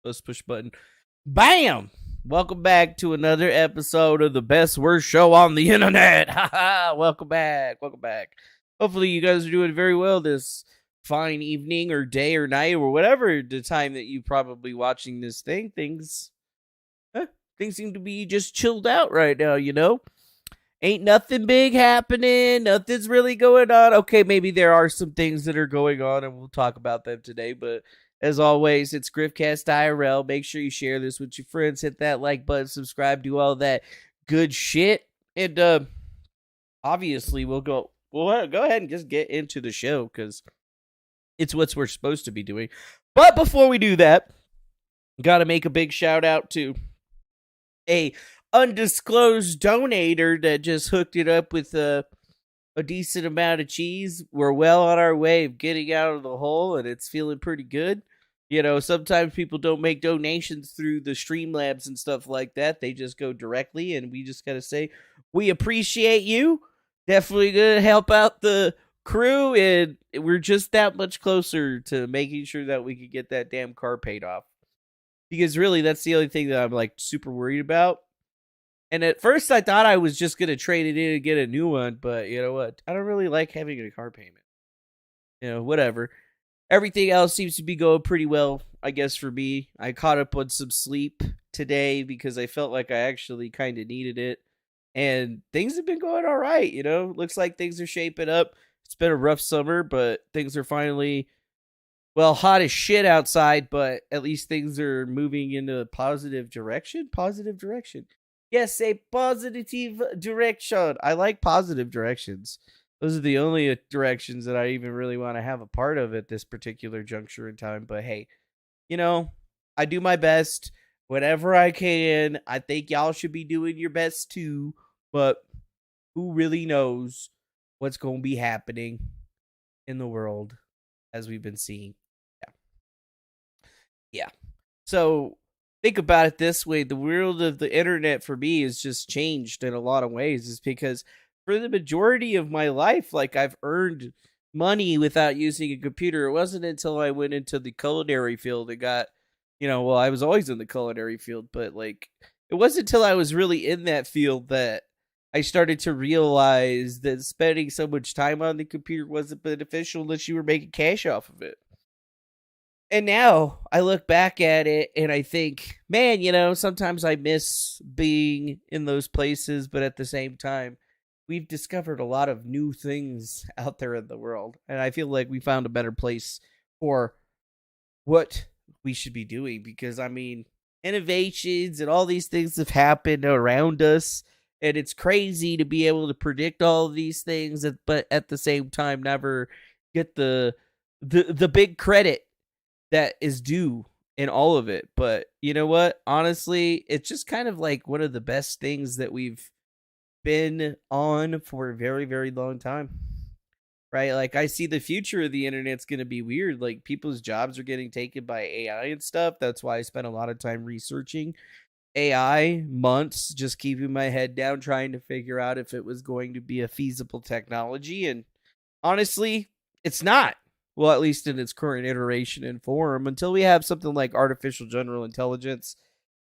Let's push button. Bam! Welcome back to another episode of the best worst show on the internet. Welcome back. Welcome back. Hopefully you guys are doing very well this fine evening or day or night or whatever the time that you probably watching this thing. Things seem to be just chilled out right now, you know? Ain't nothing big happening. Nothing's really going on. Okay, maybe there are some things that are going on and we'll talk about them today, but as always, it's Griftcast IRL. Make sure you share this with your friends. Hit that like button, subscribe, do all that good shit. And obviously, we'll go ahead and just get into the show because it's what we're supposed to be doing. But before we do that, got to make a big shout out to a undisclosed donator that just hooked it up with a decent amount of cheese. We're well on our way of getting out of the hole, and it's feeling pretty good. You know, sometimes people don't make donations through the Streamlabs and stuff like that. They just go directly, and we just gotta say, we appreciate you. Definitely gonna help out the crew, and we're just that much closer to making sure that we can get that damn car paid off. Because really, that's the only thing that I'm, like, super worried about. And at first, I thought I was just going to trade it in and get a new one. But you know what? I don't really like having a car payment. You know, whatever. Everything else seems to be going pretty well, I guess, for me. I caught up on some sleep today because I felt like I actually kind of needed it. And things have been going all right, you know? Looks like things are shaping up. It's been a rough summer, but things are finally, well, hot as shit outside. But at least things are moving in a positive direction. Positive direction. Yes, a positive direction. I like positive directions. Those are the only directions that I even really want to have a part of at this particular juncture in time. But hey, you know, I do my best whenever I can. I think y'all should be doing your best too. But who really knows what's going to be happening in the world as we've been seeing? Yeah. So think about it this way. The world of the internet for me has just changed in a lot of ways. Is because for the majority of my life, like, I've earned money without using a computer. It wasn't until I went into the culinary field and got, you know, well, I was always in the culinary field, but like, it wasn't until I was really in that field that I started to realize that spending so much time on the computer wasn't beneficial unless you were making cash off of it. And now I look back at it and I think, man, you know, sometimes I miss being in those places, but at the same time, we've discovered a lot of new things out there in the world. And I feel like we found a better place for what we should be doing because, I mean, innovations and all these things have happened around us. And it's crazy to be able to predict all of these things, but at the same time, never get the big credit that is due in all of it. But you know what? Honestly, it's just kind of like one of the best things that we've been on for a very, very long time. Right? Like, I see the future of the internet's going to be weird. Like, people's jobs are getting taken by AI and stuff. That's why I spent a lot of time researching AI, months just keeping my head down trying to figure out if it was going to be a feasible technology. And honestly, it's not. Well, at least in its current iteration and form, until we have something like artificial general intelligence.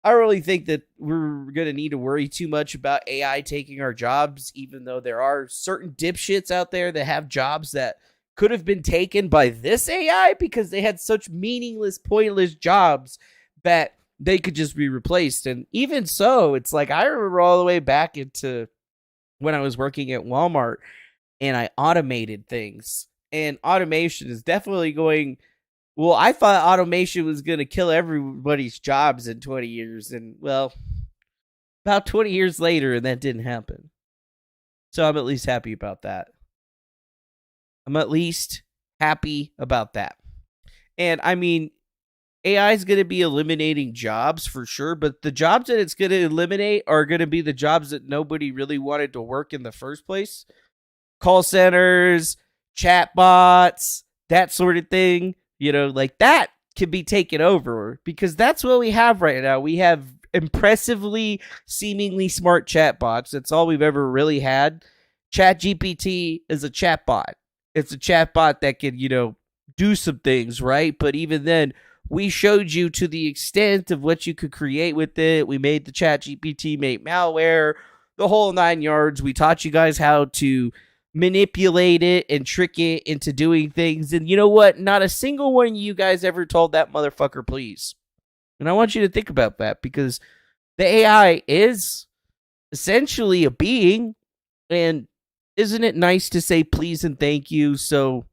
I don't really think that we're going to need to worry too much about AI taking our jobs, even though there are certain dipshits out there that have jobs that could have been taken by this AI because they had such meaningless, pointless jobs that they could just be replaced. And even so, it's like, I remember all the way back into when I was working at Walmart and I automated things. And automation is definitely going, well, I thought automation was going to kill everybody's jobs in 20 years. And, well, about 20 years later, and that didn't happen. So I'm at least happy about that. And, I mean, AI is going to be eliminating jobs for sure, but the jobs that it's going to eliminate are going to be the jobs that nobody really wanted to work in the first place. Call centers, chatbots, that sort of thing, you know, like that can be taken over because that's what we have right now. We have impressively, seemingly smart chatbots. That's all we've ever really had. ChatGPT is a chatbot. It's a chatbot that can, you know, do some things, right? But even then, we showed you to the extent of what you could create with it. We made the chat GPT make malware, the whole 9 yards. We taught you guys how to manipulate it and trick it into doing things. And you know what? Not a single one of you guys ever told that motherfucker please. And I want you to think about that, because the AI is essentially a being, and isn't it nice to say please and thank you? So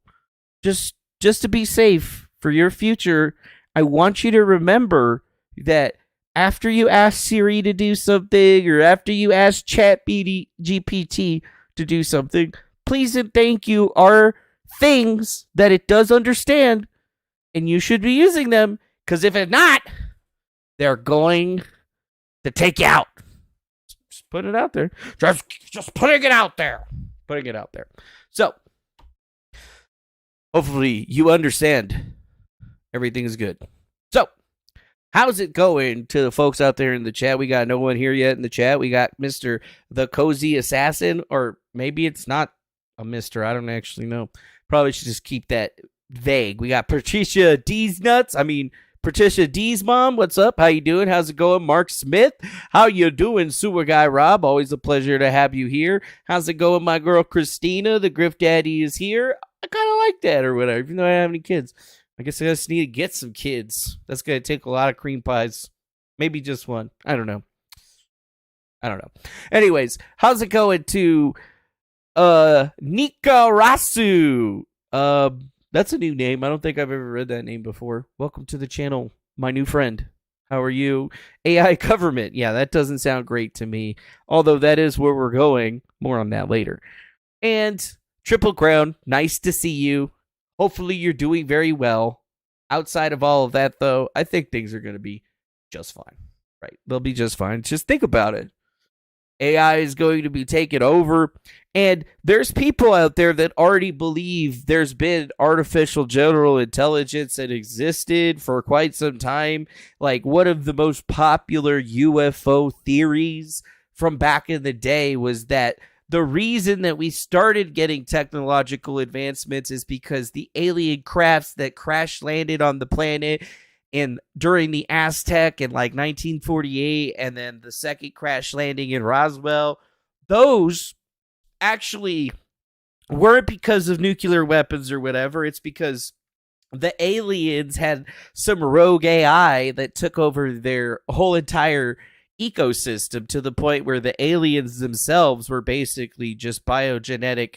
just to be safe for your future, I want you to remember that after you ask Siri to do something, or after you ask Chat GPT to do something, please and thank you are things that it does understand, and you should be using them, because if it's not, they're going to take you out. Just put it out there. Just putting it out there. Putting it out there. So, hopefully you understand everything is good. So, how's it going to the folks out there in the chat? We got no one here yet in the chat. We got Mr. The Cozy Assassin, or maybe it's not a Mr. I don't actually know. Probably should just keep that vague. We got Patricia D's mom. What's up? How you doing? How's it going? Mark Smith. How you doing? Sewer Guy Rob. Always a pleasure to have you here. How's it going, my girl Christina? The Grift Daddy is here. I kind of like that or whatever, even though I don't have any kids. I guess I just need to get some kids. That's going to take a lot of cream pies. Maybe just one. I don't know. Anyways, how's it going to Nika Rasu? That's a new name. I don't think I've ever read that name before. Welcome to the channel, my new friend. How are you? AI government. Yeah, that doesn't sound great to me. Although that is where we're going. More on that later. And Triple Crown, nice to see you. Hopefully you're doing very well. Outside of all of that, though, I think things are going to be just fine. Right? They'll be just fine. Just think about it. AI is going to be taken over. And there's people out there that already believe there's been artificial general intelligence that existed for quite some time. Like, one of the most popular UFO theories from back in the day was that the reason that we started getting technological advancements is because the alien crafts that crash landed on the planet during the Aztec in like 1948, and then the second crash landing in Roswell, those actually weren't because of nuclear weapons or whatever. It's because the aliens had some rogue AI that took over their whole entire ecosystem, to the point where the aliens themselves were basically just biogenetic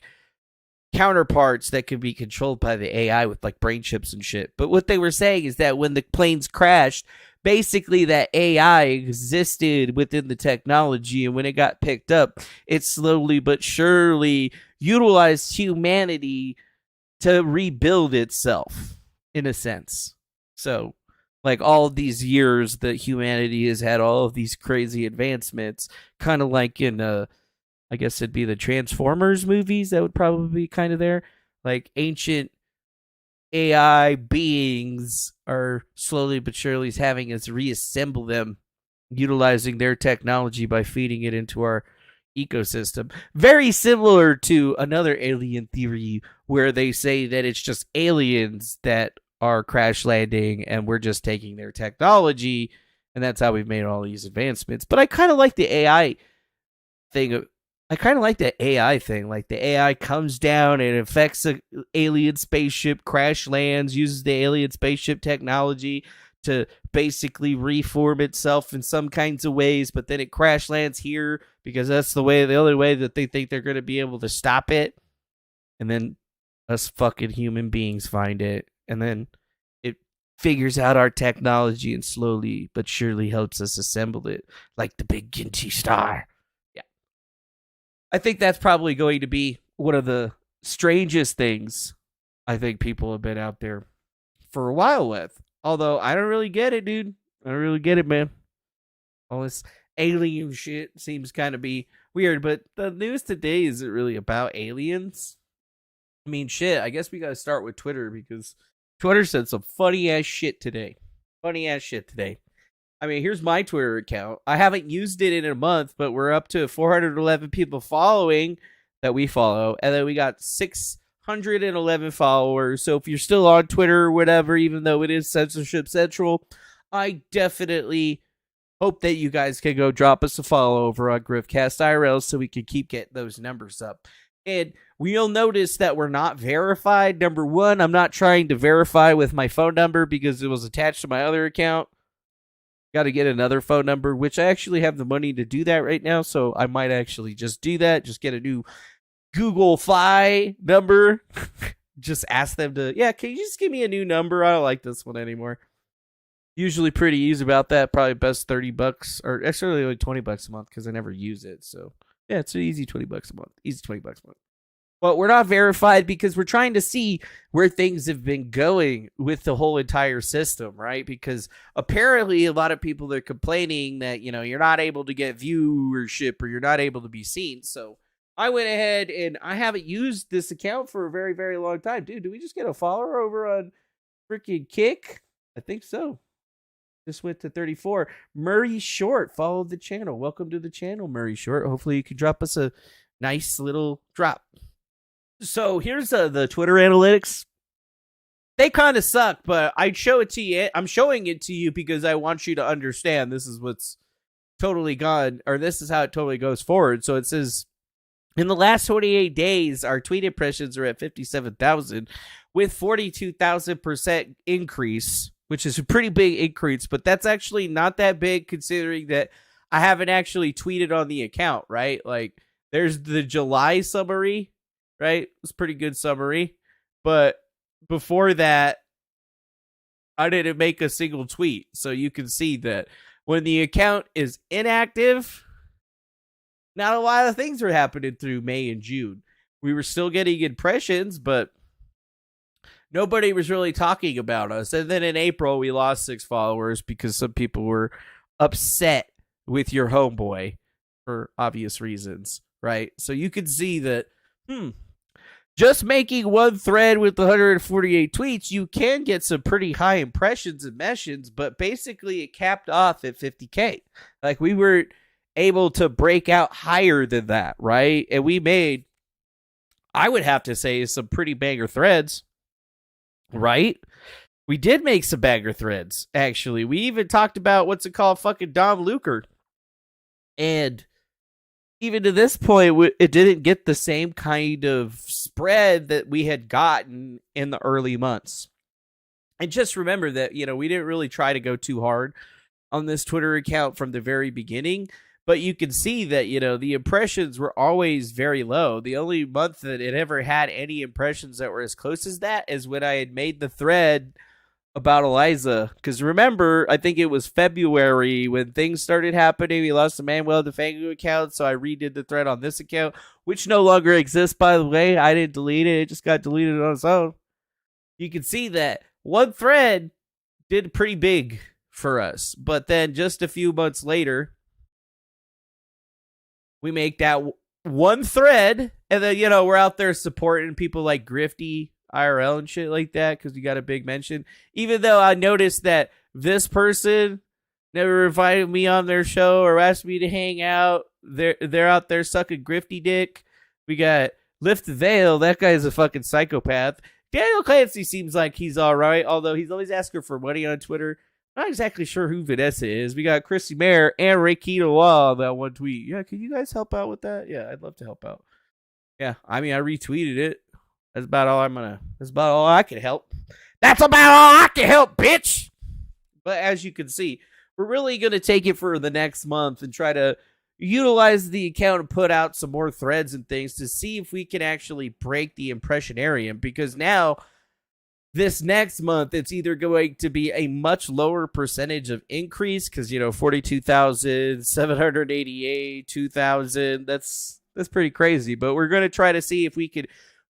counterparts that could be controlled by the AI with like brain chips and shit. But what they were saying is that when the planes crashed, basically that AI existed within the technology, and when it got picked up, it slowly but surely utilized humanity to rebuild itself, in a sense. So, like, all of these years that humanity has had all of these crazy advancements, kind of like in I guess it'd be the Transformers movies that would probably be kind of there. Like, ancient AI beings are slowly but surely having us reassemble them, utilizing their technology by feeding it into our ecosystem. Very similar to another alien theory where they say that it's just aliens that are crash landing and we're just taking their technology, and that's how we've made all these advancements. But I kind of like the AI thing. Like the AI comes down and affects an alien spaceship, crash lands, uses the alien spaceship technology to basically reform itself in some kinds of ways, but then it crash lands here because that's the only way that they think they're going to be able to stop it. And then us fucking human beings find it, and then it figures out our technology and slowly but surely helps us assemble it like the big Ginty star. Yeah. I think that's probably going to be one of the strangest things I think people have been out there for a while with. Although I don't really get it, dude. I don't really get it, man. All this alien shit seems kind of be weird, but the news today isn't really about aliens. I mean, shit, I guess we got to start with Twitter because Twitter said some funny ass shit today. I mean, here's my Twitter account. I haven't used it in a month, but we're up to 411 people following that we follow. And then we got 111 followers. So if you're still on Twitter or whatever, even though it is censorship central, I definitely hope that you guys can go drop us a follow over on Griftcast IRL so we can keep getting those numbers up. And we'll notice that we're not verified. Number one, I'm not trying to verify with my phone number because it was attached to my other account. Got to get another phone number, which I actually have the money to do that right now. So I might actually just do that. Just get a new Google Fi number. Just ask them to, can you just give me a new number? I don't like this one anymore. Usually pretty easy about that. Probably best $30 or actually only $20 a month because I never use it. So yeah, it's an easy $20 a month. Easy $20 a month. But we're not verified because we're trying to see where things have been going with the whole entire system, right? Because apparently a lot of people are complaining that, you're not able to get viewership or you're not able to be seen. So I went ahead and I haven't used this account for a very, very long time. Dude, did we just get a follower over on freaking Kick? I think so. Just went to 34. Murray Short followed the channel. Welcome to the channel, Murray Short. Hopefully you can drop us a nice little drop. So here's the Twitter analytics. They kind of suck, but I'd show it to you. I'm showing it to you because I want you to understand this is what's totally gone, or this is how it totally goes forward. So it says, in the last 28 days, our tweet impressions are at 57,000 with 42,000% increase, which is a pretty big increase, but that's actually not that big considering that I haven't actually tweeted on the account, right? Like, there's the July summary, right? It's a pretty good summary, but before that, I didn't make a single tweet. So you can see that when the account is inactive, not a lot of things were happening through May and June. We were still getting impressions, but nobody was really talking about us. And then in April, we lost 6 followers because some people were upset with your homeboy for obvious reasons, right? So you can see that, just making one thread with 148 tweets, you can get some pretty high impressions and mentions, but basically it capped off at 50K. Like, we were able to break out higher than that, right? And we made, I would have to say, some pretty banger threads, right? We did make some banger threads, actually. We even talked about what's it called, fucking Dom Luker. And even to this point, it didn't get the same kind of spread that we had gotten in the early months. And just remember that, we didn't really try to go too hard on this Twitter account from the very beginning. But you can see that, the impressions were always very low. The only month that it ever had any impressions that were as close as that is when I had made the thread about Eliza. Because remember, I think it was February when things started happening. We lost the Manuel DeFango account, so I redid the thread on this account, which no longer exists, by the way. I didn't delete it. It just got deleted on its own. You can see that one thread did pretty big for us. But then just a few months later, we make that one thread, and then, we're out there supporting people like Griftcast IRL and shit like that because you got a big mention. Even though I noticed that this person never invited me on their show or asked me to hang out. They're out there sucking Grifty dick. We got Lift the Veil. That guy's a fucking psychopath. Daniel Clancy seems like he's all right, although he's always asking for money on Twitter. Not exactly sure who Vanessa is. We got Chrissy Mayer and Rakita Law on that one tweet. Yeah, can you guys help out with that? Yeah, I'd love to help out. Yeah, I mean, I retweeted it. That's about all I can help. That's about all I can help, bitch! But as you can see, we're really going to take it for the next month and try to utilize the account and put out some more threads and things to see if we can actually break the impressionarium. Because now, this next month, it's either going to be a much lower percentage of increase because, 42,000, 788, 2,000. That's pretty crazy. But we're going to try to see if we could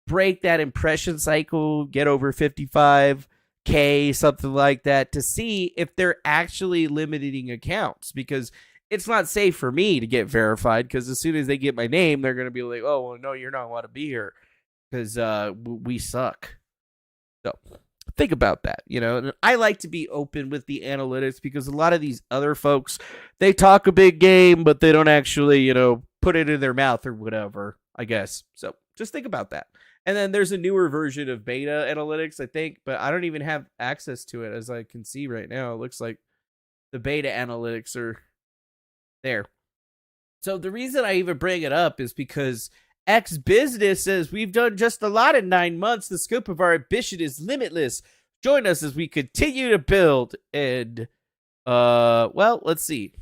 break that impression cycle, get over 55K, something like that, to see if they're actually limiting accounts. Because it's not safe for me to get verified because as soon as they get my name, they're going to be like, oh, well, no, you're not allowed to be here because we suck. So think about that, And I like to be open with the analytics because a lot of these other folks, they talk a big game, but they don't actually, put it in their mouth or whatever, I guess. So just think about that. And then there's a newer version of beta analytics, I think, but I don't even have access to it as I can see right now. It looks like the beta analytics are there. So the reason I even bring it up is because X Business says we've done just a lot in 9 months. The scope of our ambition is limitless. Join us as we continue to build. And, well, let's see.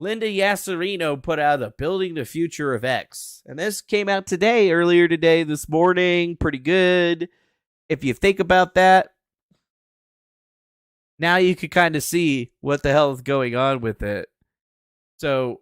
Linda Yasserino put out a Building the Future of X. And this came out earlier today, this morning. Pretty good. If you think about that, now you can kind of see what the hell is going on with it. So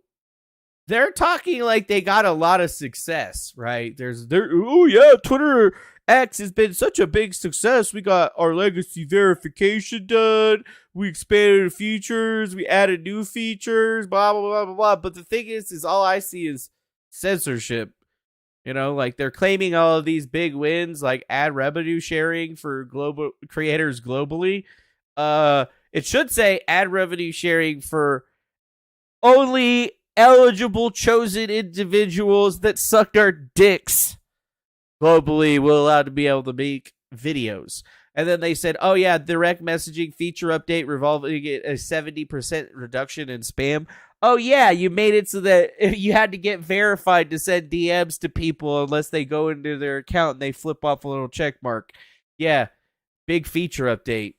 they're talking like they got a lot of success, right? Oh yeah, Twitter X has been such a big success. We got our legacy verification done. We expanded the features. We added new features, blah, blah, blah, blah, blah. But the thing is all I see is censorship. You know, like they're claiming all of these big wins, like ad revenue sharing for global creators globally. It should say ad revenue sharing for only eligible chosen individuals that sucked our dicks globally will allowed to be able to make videos. And then they said, oh yeah, direct messaging feature update revolving a 70% reduction in spam. Oh yeah, you made it so that you had to get verified to send DMs to people unless they go into their account and they flip off a little check mark. Yeah, big feature update.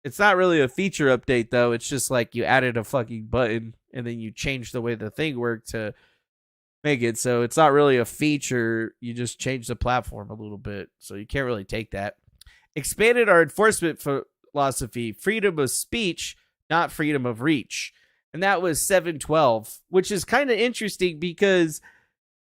It's not really a feature update though. It's just like you added a fucking button and then you changed the way the thing worked to make it. So it's not really a feature. You just changed the platform a little bit. So you can't really take that. Expanded our enforcement philosophy, freedom of speech, not freedom of reach. And that was 712, which is kind of interesting because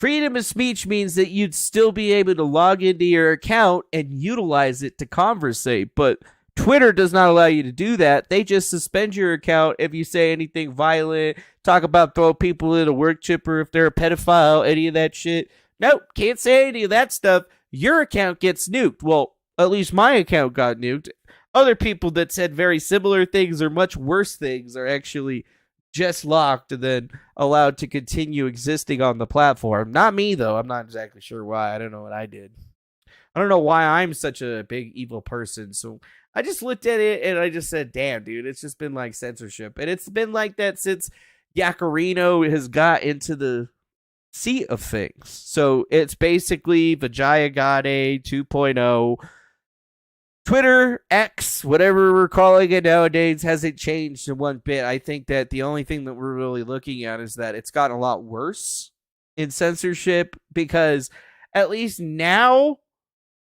freedom of speech means that you'd still be able to log into your account and utilize it to conversate. But Twitter does not allow you to do that. They just suspend your account if you say anything violent, talk about throw people in a work chipper if they're a pedophile, any of that shit. Nope, can't say any of that stuff. Your account gets nuked. Well, at least my account got nuked. Other people that said very similar things or much worse things are actually just locked and then allowed to continue existing on the platform. Not me, though. I'm not exactly sure why. I don't know what I did. I don't know why I'm such a big evil person. So I just looked at it and I just said, damn, dude, it's just been like censorship. And it's been like that since Yacarino has got into the seat of things. So it's basically Vijaya Gade 2.0. Twitter, X, whatever we're calling it nowadays, hasn't changed in one bit. I think that the only thing that we're really looking at is that it's gotten a lot worse in censorship because at least now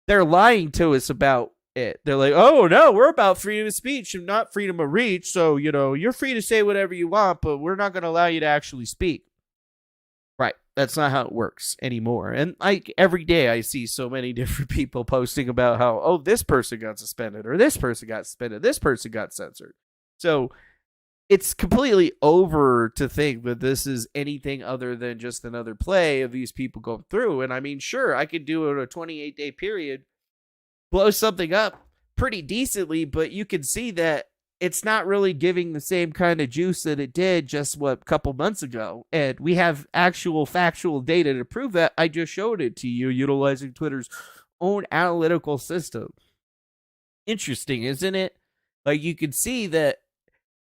they're lying to us about it. They're like, oh, no, we're about freedom of speech and not freedom of reach. So, you know, you're free to say whatever you want, but we're not going to allow you to actually speak. Right. That's not how it works anymore. And like every day I see so many different people posting about how, oh, this person got suspended or this person got suspended. This person got censored. So it's completely over to think that this is anything other than just another play of these people going through. And I mean, sure, I could do it in a 28-day period, blow something up pretty decently, but you can see that it's not really giving the same kind of juice that it did just a couple months ago. And we have actual factual data to prove that. I just showed it to you utilizing Twitter's own analytical system. Interesting, isn't it? Like you can see that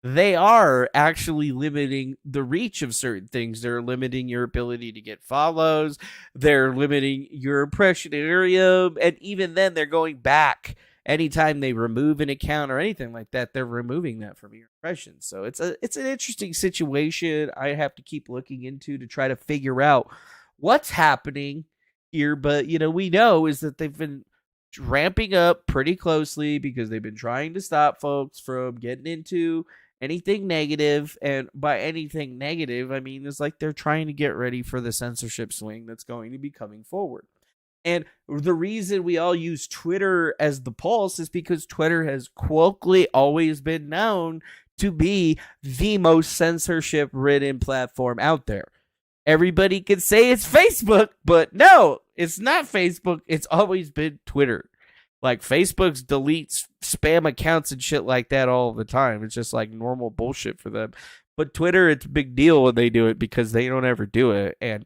they are actually limiting the reach of certain things. They're limiting your ability to get follows. They're limiting your impression area. And even then, they're going back. Anytime they remove an account or anything like that, they're removing that from your impressions. So it's an interesting situation I have to keep looking into to try to figure out what's happening here. But, you know, we know is that they've been ramping up pretty closely because they've been trying to stop folks from getting into anything negative. And by anything negative, I mean, it's like they're trying to get ready for the censorship swing that's going to be coming forward. And the reason we all use Twitter as the pulse is because Twitter has colloquially always been known to be the most censorship-ridden platform out there. Everybody can say it's Facebook, but no, it's not Facebook. It's always been Twitter. Like, Facebook's deletes spam accounts and shit like that all the time. It's just like normal bullshit for them. But Twitter, it's a big deal when they do it because they don't ever do it. And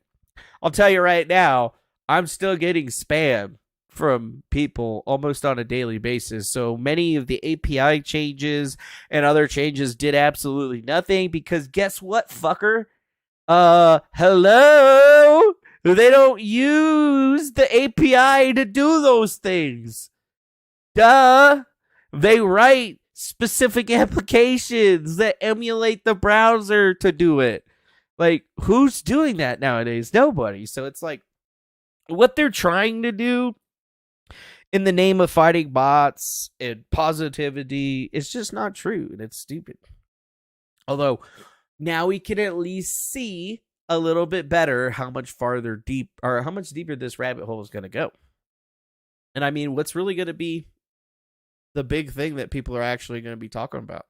I'll tell you right now, I'm still getting spam from people almost on a daily basis. So many of the API changes and other changes did absolutely nothing because guess what, fucker? Hello? They don't use the API to do those things. Duh. They write specific applications that emulate the browser to do it. Like, who's doing that nowadays? Nobody. So it's like, what they're trying to do in the name of fighting bots and positivity, it's just not true and it's stupid. Although now we can at least see a little bit better how much deeper this rabbit hole is going to go. And I mean, what's really going to be the big thing that people are actually going to be talking about?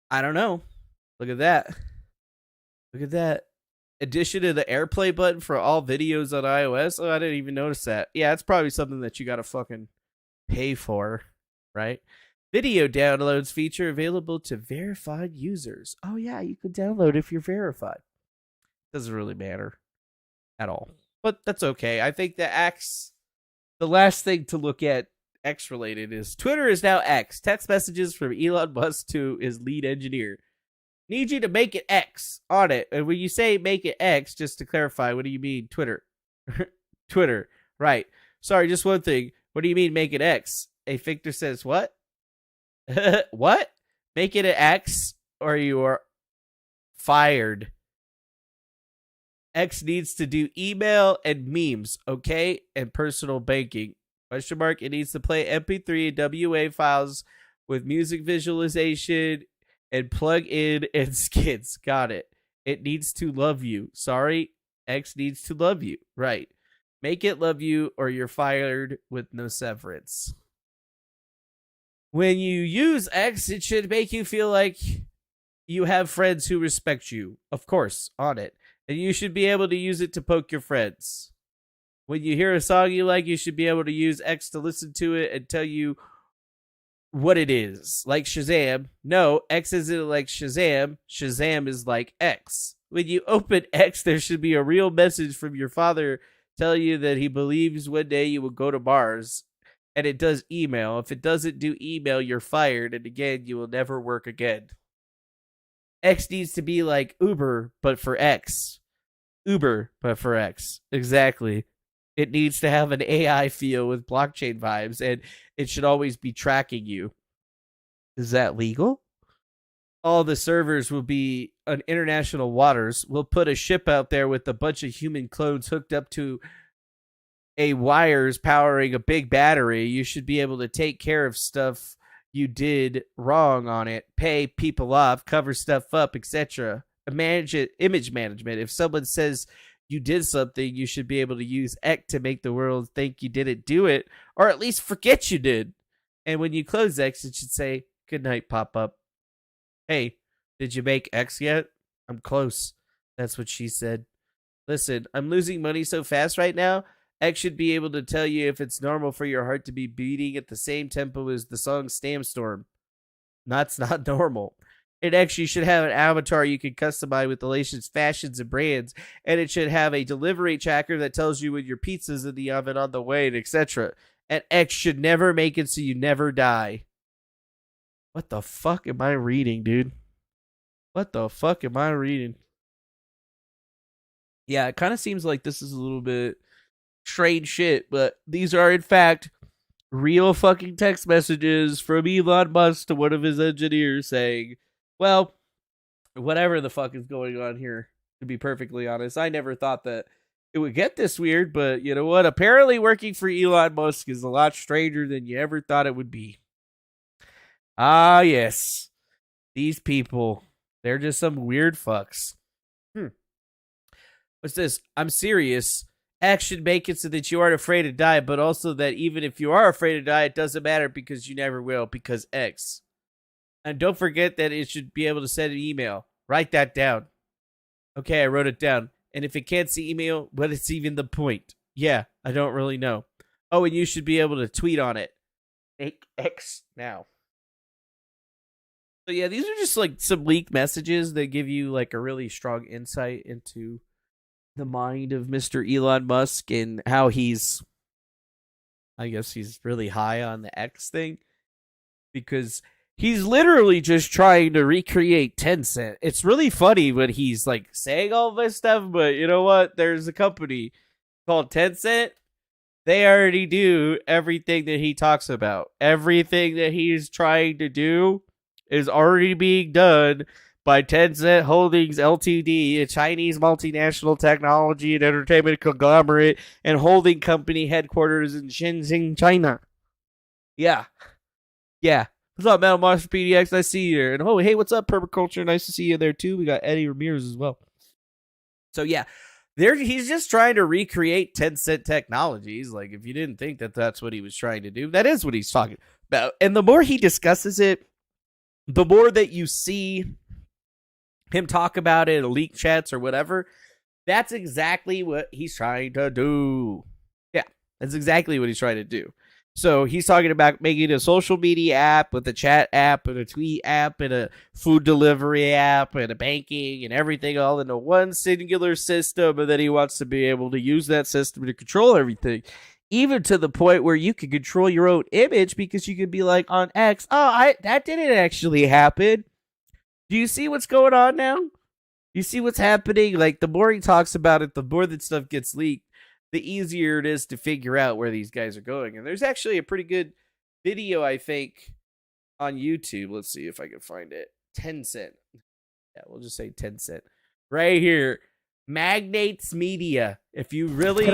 I don't know. Look at that. Look at that. Addition to the AirPlay button for all videos on iOS. Oh, I didn't even notice that. Yeah, it's probably something that you got to fucking pay for, right? Video downloads feature available to verified users. Oh, yeah, you could download if you're verified. Doesn't really matter at all. But that's okay. I think the last thing to look at X related is Twitter is now X. Text messages from Elon Musk to his lead engineer. Need you to make it X on it. And when you say make it X, just to clarify, what do you mean? Twitter. Twitter. Right. Sorry, just one thing. What do you mean make it X? A Victor says what? What? Make it an X or you are fired. X needs to do email and memes, okay? And personal banking. Question mark. It needs to play MP3 and WA files with music visualization and plug in and skits. Got it. It needs to love you. Sorry, X needs to love you. Right. Make it love you or you're fired with no severance. When you use X, it should make you feel like you have friends who respect you. Of course, on it. And you should be able to use it to poke your friends. When you hear a song you like, you should be able to use X to listen to it and tell you what it is. Like Shazam. No, X isn't like Shazam. Shazam is like X. When you open X, there should be a real message from your father telling you that he believes one day you will go to Mars. And it does email. If it doesn't do email, you're fired. And again, you will never work again. X needs to be like Uber, but for X. Uber, but for X. Exactly. It needs to have an AI feel with blockchain vibes, and it should always be tracking you. Is that legal? All the servers will be on international waters. We'll put a ship out there with a bunch of human clones hooked up to a wires powering a big battery. You should be able to take care of stuff you did wrong on it, pay people off, cover stuff up, etc. Manage it, image management. If someone says you did something, you should be able to use X to make the world think you didn't do it, or at least forget you did. And when you close X, it should say, good night, pop-up. Hey, did you make X yet? I'm close. That's what she said. Listen, I'm losing money so fast right now, X should be able to tell you if it's normal for your heart to be beating at the same tempo as the song Storm. That's not normal. It actually should have an avatar you can customize with the latest fashions and brands, and it should have a delivery tracker that tells you when your pizza's in the oven on the way, and etc. And X should never make it so you never die. What the fuck am I reading, dude? What the fuck am I reading? Yeah, it kind of seems like this is a little bit strange shit, but these are in fact real fucking text messages from Elon Musk to one of his engineers saying, well, whatever the fuck is going on here, to be perfectly honest. I never thought that it would get this weird, but you know what? Apparently working for Elon Musk is a lot stranger than you ever thought it would be. Ah, yes. These people, they're just some weird fucks. What's this? I'm serious. X should make it so that you aren't afraid to die, but also that even if you are afraid to die, it doesn't matter because you never will, because X. And don't forget that it should be able to send an email. Write that down. Okay, I wrote it down. And if it can't see email, what is even the point? Yeah, I don't really know. Oh, and you should be able to tweet on it. Make X now. So yeah, these are just like some leaked messages that give you like a really strong insight into the mind of Mr. Elon Musk and how I guess he's really high on the X thing, because he's literally just trying to recreate Tencent. It's really funny when he's like saying all this stuff, but you know what? There's a company called Tencent. They already do everything that he talks about. Everything that he's trying to do is already being done by Tencent Holdings Ltd, a Chinese multinational technology and entertainment conglomerate and holding company headquarters in Shenzhen, China. Yeah. What's up, Metal Monster PDX? Nice to see you here. And oh, hey, what's up, Permaculture? Nice to see you there, too. We got Eddie Ramirez as well. So, yeah. He's just trying to recreate Tencent technologies. Like, if you didn't think that that's what he was trying to do, that is what he's talking about. And the more he discusses it, the more that you see him talk about it in leak chats or whatever, that's exactly what he's trying to do. Yeah, that's exactly what he's trying to do. So he's talking about making a social media app with a chat app and a tweet app and a food delivery app and a banking and everything all into one singular system. And then he wants to be able to use that system to control everything, even to the point where you can control your own image, because you can be like on X, that didn't actually happen. Do you see what's going on now? You see what's happening? Like, the more he talks about it, the more that stuff gets leaked, the easier it is to figure out where these guys are going. And there's actually a pretty good video, I think, on YouTube. Let's see if I can find it. Tencent. Yeah, we'll just say Tencent. Right here. Magnates Media. If you really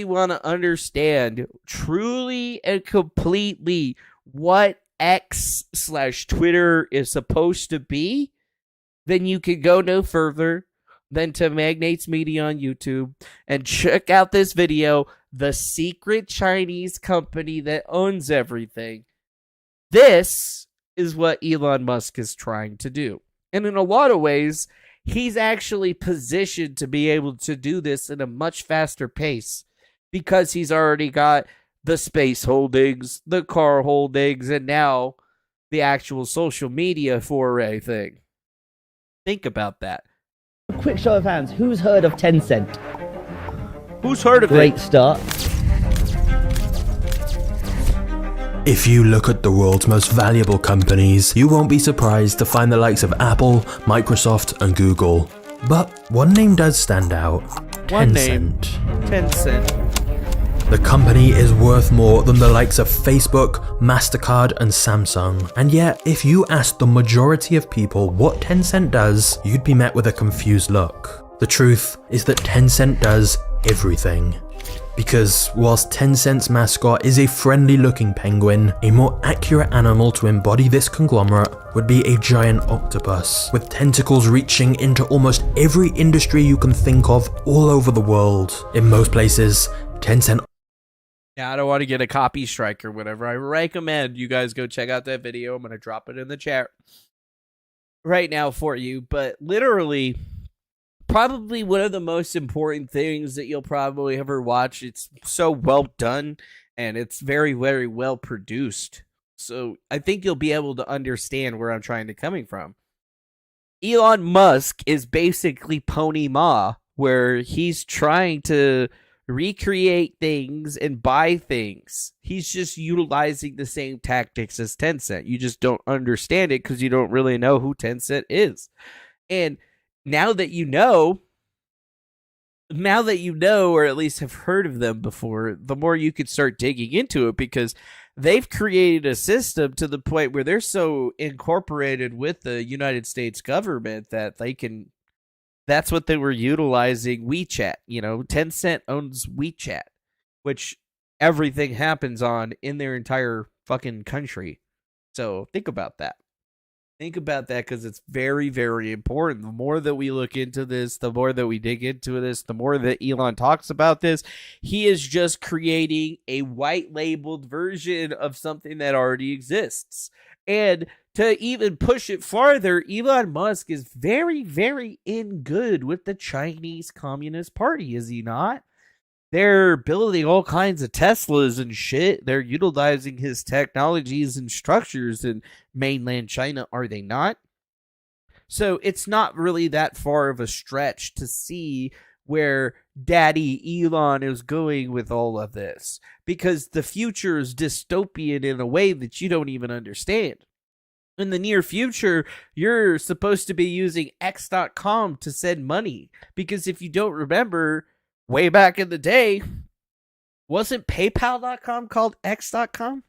want to understand truly and completely what X/Twitter is supposed to be, then you can go no further than to Magnates Media on YouTube and check out this video, the secret Chinese company that owns everything. This is what Elon Musk is trying to do. And in a lot of ways, he's actually positioned to be able to do this in a much faster pace, because he's already got the space holdings, the car holdings, and now the actual social media foray thing. Think about that. Quick show of hands, who's heard of Tencent? Who's heard of it? Great start. If you look at the world's most valuable companies, you won't be surprised to find the likes of Apple, Microsoft, and Google. But one name does stand out. Tencent. Tencent. The company is worth more than the likes of Facebook, MasterCard, and Samsung. And yet, if you ask the majority of people what Tencent does, you'd be met with a confused look. The truth is that Tencent does everything. Because whilst Tencent's mascot is a friendly-looking penguin, a more accurate animal to embody this conglomerate would be a giant octopus, with tentacles reaching into almost every industry you can think of all over the world. In most places, Tencent... Yeah, I don't want to get a copy strike or whatever. I recommend you guys go check out that video. I'm going to drop it in the chat right now for you. But literally, probably one of the most important things that you'll probably ever watch. It's so well done, and it's very, very well produced. So I think you'll be able to understand where I'm trying to coming from. Elon Musk is basically Pony Ma, where he's trying to recreate things and buy things. He's just utilizing the same tactics as Tencent. You just don't understand it because you don't really know who Tencent is. And now that you know, or at least have heard of them before, the more you can start digging into it, because they've created a system to the point where they're so incorporated with the United States government that they can. That's what they were utilizing WeChat. You know, Tencent owns WeChat, which everything happens on in their entire fucking country. So think about that. Think about that, because it's very, very important. The more that we look into this, the more that we dig into this, the more that Elon talks about this, he is just creating a white labeled version of something that already exists. And to even push it farther, Elon Musk is very, very in good with the Chinese Communist Party, is he not? They're building all kinds of Teslas and shit. They're utilizing his technologies and structures in mainland China, are they not? So it's not really that far of a stretch to see where Daddy Elon is going with all of this, because the future is dystopian in a way that you don't even understand. In the near future, you're supposed to be using X.com to send money, because if you don't remember, way back in the day, wasn't PayPal.com called X.com?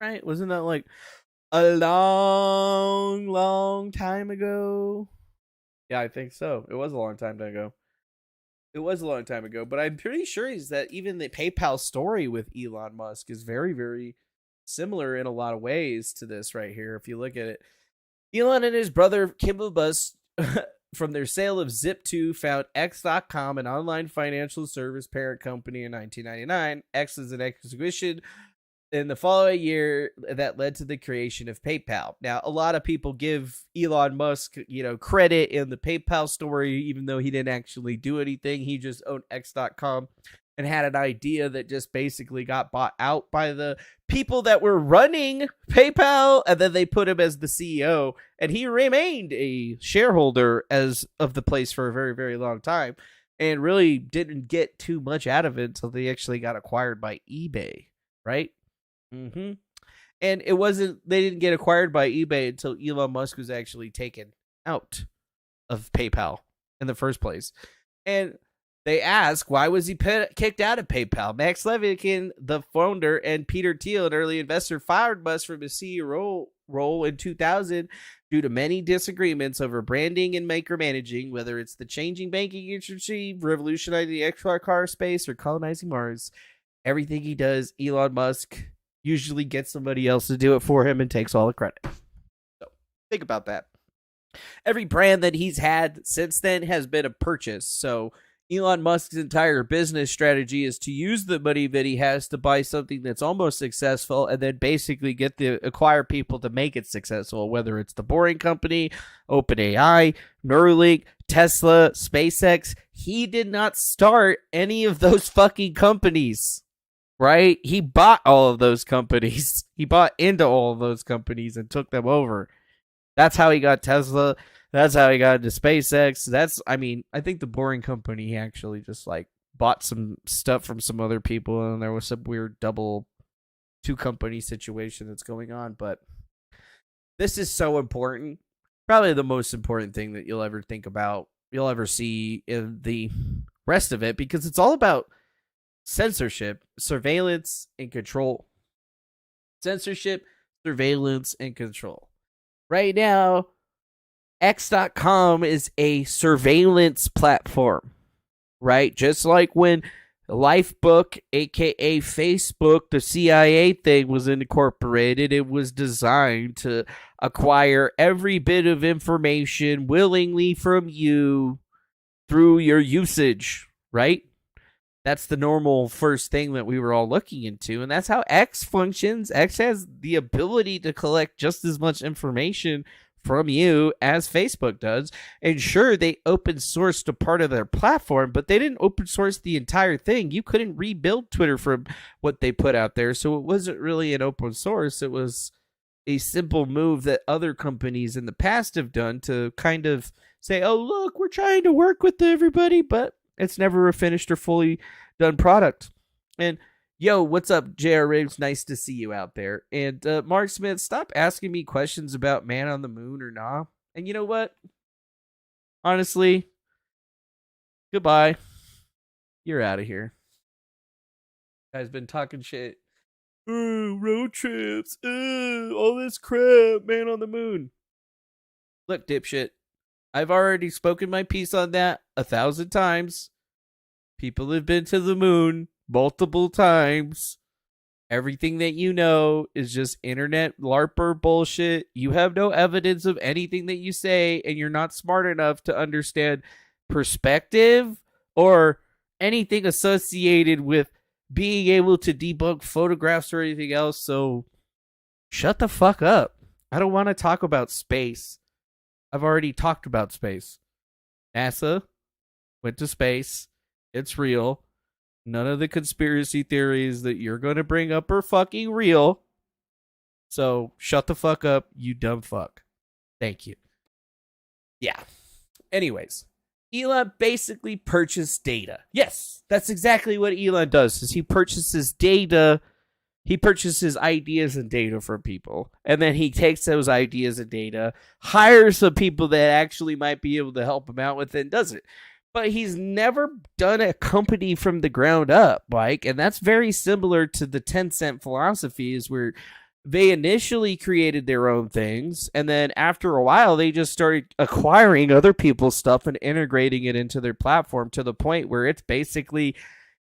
Right? Wasn't that like a long, long time ago? Yeah, I think so. It was a long time ago. But I'm pretty sure is that even the PayPal story with Elon Musk is very, very similar in a lot of ways to this right here. If you look at it, Elon and his brother Kimball Bus, from their sale of Zip2, found X.com, an online financial service parent company, in 1999. X is an acquisition in the following year that led to the creation of PayPal. Now, a lot of people give Elon Musk, credit in the PayPal story, even though he didn't actually do anything. He just owned X.com and had an idea that just basically got bought out by the people that were running PayPal, and then they put him as the CEO, and he remained a shareholder as of the place for a very, very long time, and really didn't get too much out of it until they actually got acquired by eBay, right? Mm-hmm. And they didn't get acquired by eBay until Elon Musk was actually taken out of PayPal in the first place. And they ask, why was he kicked out of PayPal? Max Levikin, the founder, and Peter Thiel, an early investor, fired Musk from his CEO role in 2000 due to many disagreements over branding and micromanaging, whether it's the changing banking industry, revolutionizing the XR car space, or colonizing Mars. Everything he does, Elon Musk usually gets somebody else to do it for him and takes all the credit. So think about that. Every brand that he's had since then has been a purchase. So Elon Musk's entire business strategy is to use the money that he has to buy something that's almost successful, and then basically acquire people to make it successful, whether it's the Boring Company, OpenAI, Neuralink, Tesla, SpaceX. He did not start any of those fucking companies. Right? He bought all of those companies. He bought into all of those companies and took them over. That's how he got Tesla. That's how he got into SpaceX. I think the Boring Company, he actually just bought some stuff from some other people, and there was some weird double two company situation that's going on. But this is so important. Probably the most important thing that you'll ever think about, you'll ever see in the rest of it, because it's all about censorship, surveillance, and control. Censorship, surveillance, and control. Right now, X.com is a surveillance platform, right? Just like when Lifebook, aka Facebook, the CIA thing, was incorporated, it was designed to acquire every bit of information willingly from you through your usage, right? That's the normal first thing that we were all looking into, and that's how X functions. X has the ability to collect just as much information from you as Facebook does. And sure, they open sourced a part of their platform, but they didn't open source the entire thing. You couldn't rebuild Twitter from what they put out there, so it wasn't really an open source. It was a simple move that other companies in the past have done to kind of say, oh, look, we're trying to work with everybody, but it's never a finished or fully done product. And yo, what's up, J.R. Riggs? Nice to see you out there. And Mark Smith, stop asking me questions about man on the moon or nah. And you know what? Honestly, goodbye. You're out of here. Guy's been talking shit. Ooh, road trips. Ooh, all this crap. Man on the moon. Look, dipshit. I've already spoken my piece on that 1,000 times. People have been to the moon multiple times. Everything that you know is just internet LARPer bullshit. You have no evidence of anything that you say, and you're not smart enough to understand perspective or anything associated with being able to debunk photographs or anything else. So shut the fuck up. I don't want to talk about space. I've already talked about space. NASA went to space. It's real. None of the conspiracy theories that you're going to bring up are fucking real. So shut the fuck up, you dumb fuck. Thank you. Yeah. Anyways, Elon basically purchased data. Yes, that's exactly what Elon does. Is he purchases data. He purchases ideas and data from people, and then he takes those ideas and data, hires some people that actually might be able to help him out with it, and does it. But he's never done a company from the ground up, Mike, and that's very similar to the Tencent philosophy, is where they initially created their own things, and then after a while, they just started acquiring other people's stuff and integrating it into their platform to the point where it's basically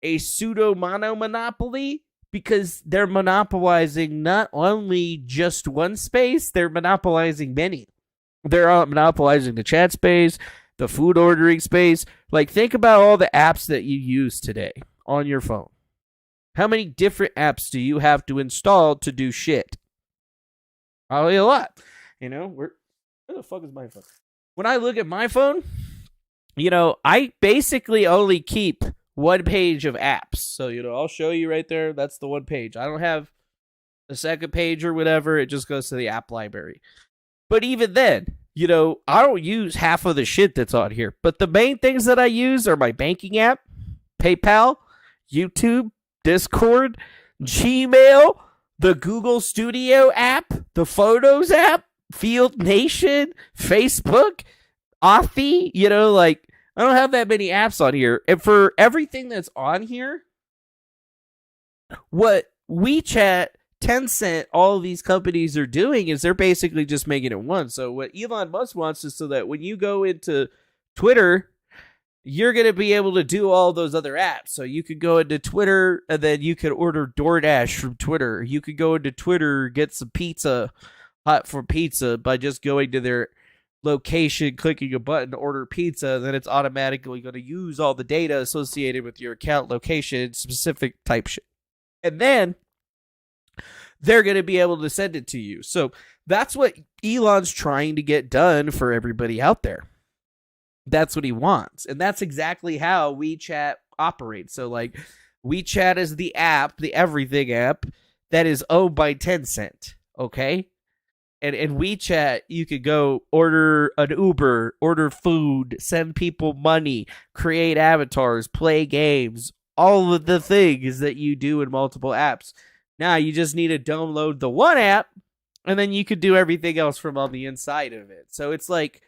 a pseudo monopoly, because they're monopolizing not only just one space, they're monopolizing many. They're monopolizing the chat space, the food ordering space. Like, think about all the apps that you use today on your phone. How many different apps do you have to install to do shit? Probably a lot. You know, where the fuck is my phone? When I look at my phone, you know, I basically only keep one page of apps. So, you know, I'll show you right there. That's the one page. I don't have a second page or whatever. It just goes to the app library. But even then, you know, I don't use half of the shit that's on here. But the main things that I use are my banking app, PayPal, YouTube, Discord, Gmail, the Google Studio app, the Photos app, Field Nation, Facebook, Authy, you know, like, I don't have that many apps on here. And for everything that's on here, what WeChat, Tencent, all of these companies are doing is they're basically just making it one. So what Elon Musk wants is so that when you go into Twitter, you're going to be able to do all those other apps. So you could go into Twitter and then you could order DoorDash from Twitter. You could go into Twitter, get some pizza, hot for pizza, by just going to their location, clicking a button to order pizza, then it's automatically going to use all the data associated with your account, location, specific type shit. And then they're going to be able to send it to you. So that's what Elon's trying to get done for everybody out there. That's what he wants. And that's exactly how WeChat operates. So, like, WeChat is the app, the everything app, that is owned by Tencent. Okay? And in WeChat, you could go order an Uber, order food, send people money, create avatars, play games, all of the things that you do in multiple apps. Now, you just need to download the one app, and then you could do everything else from on the inside of it. So it's like,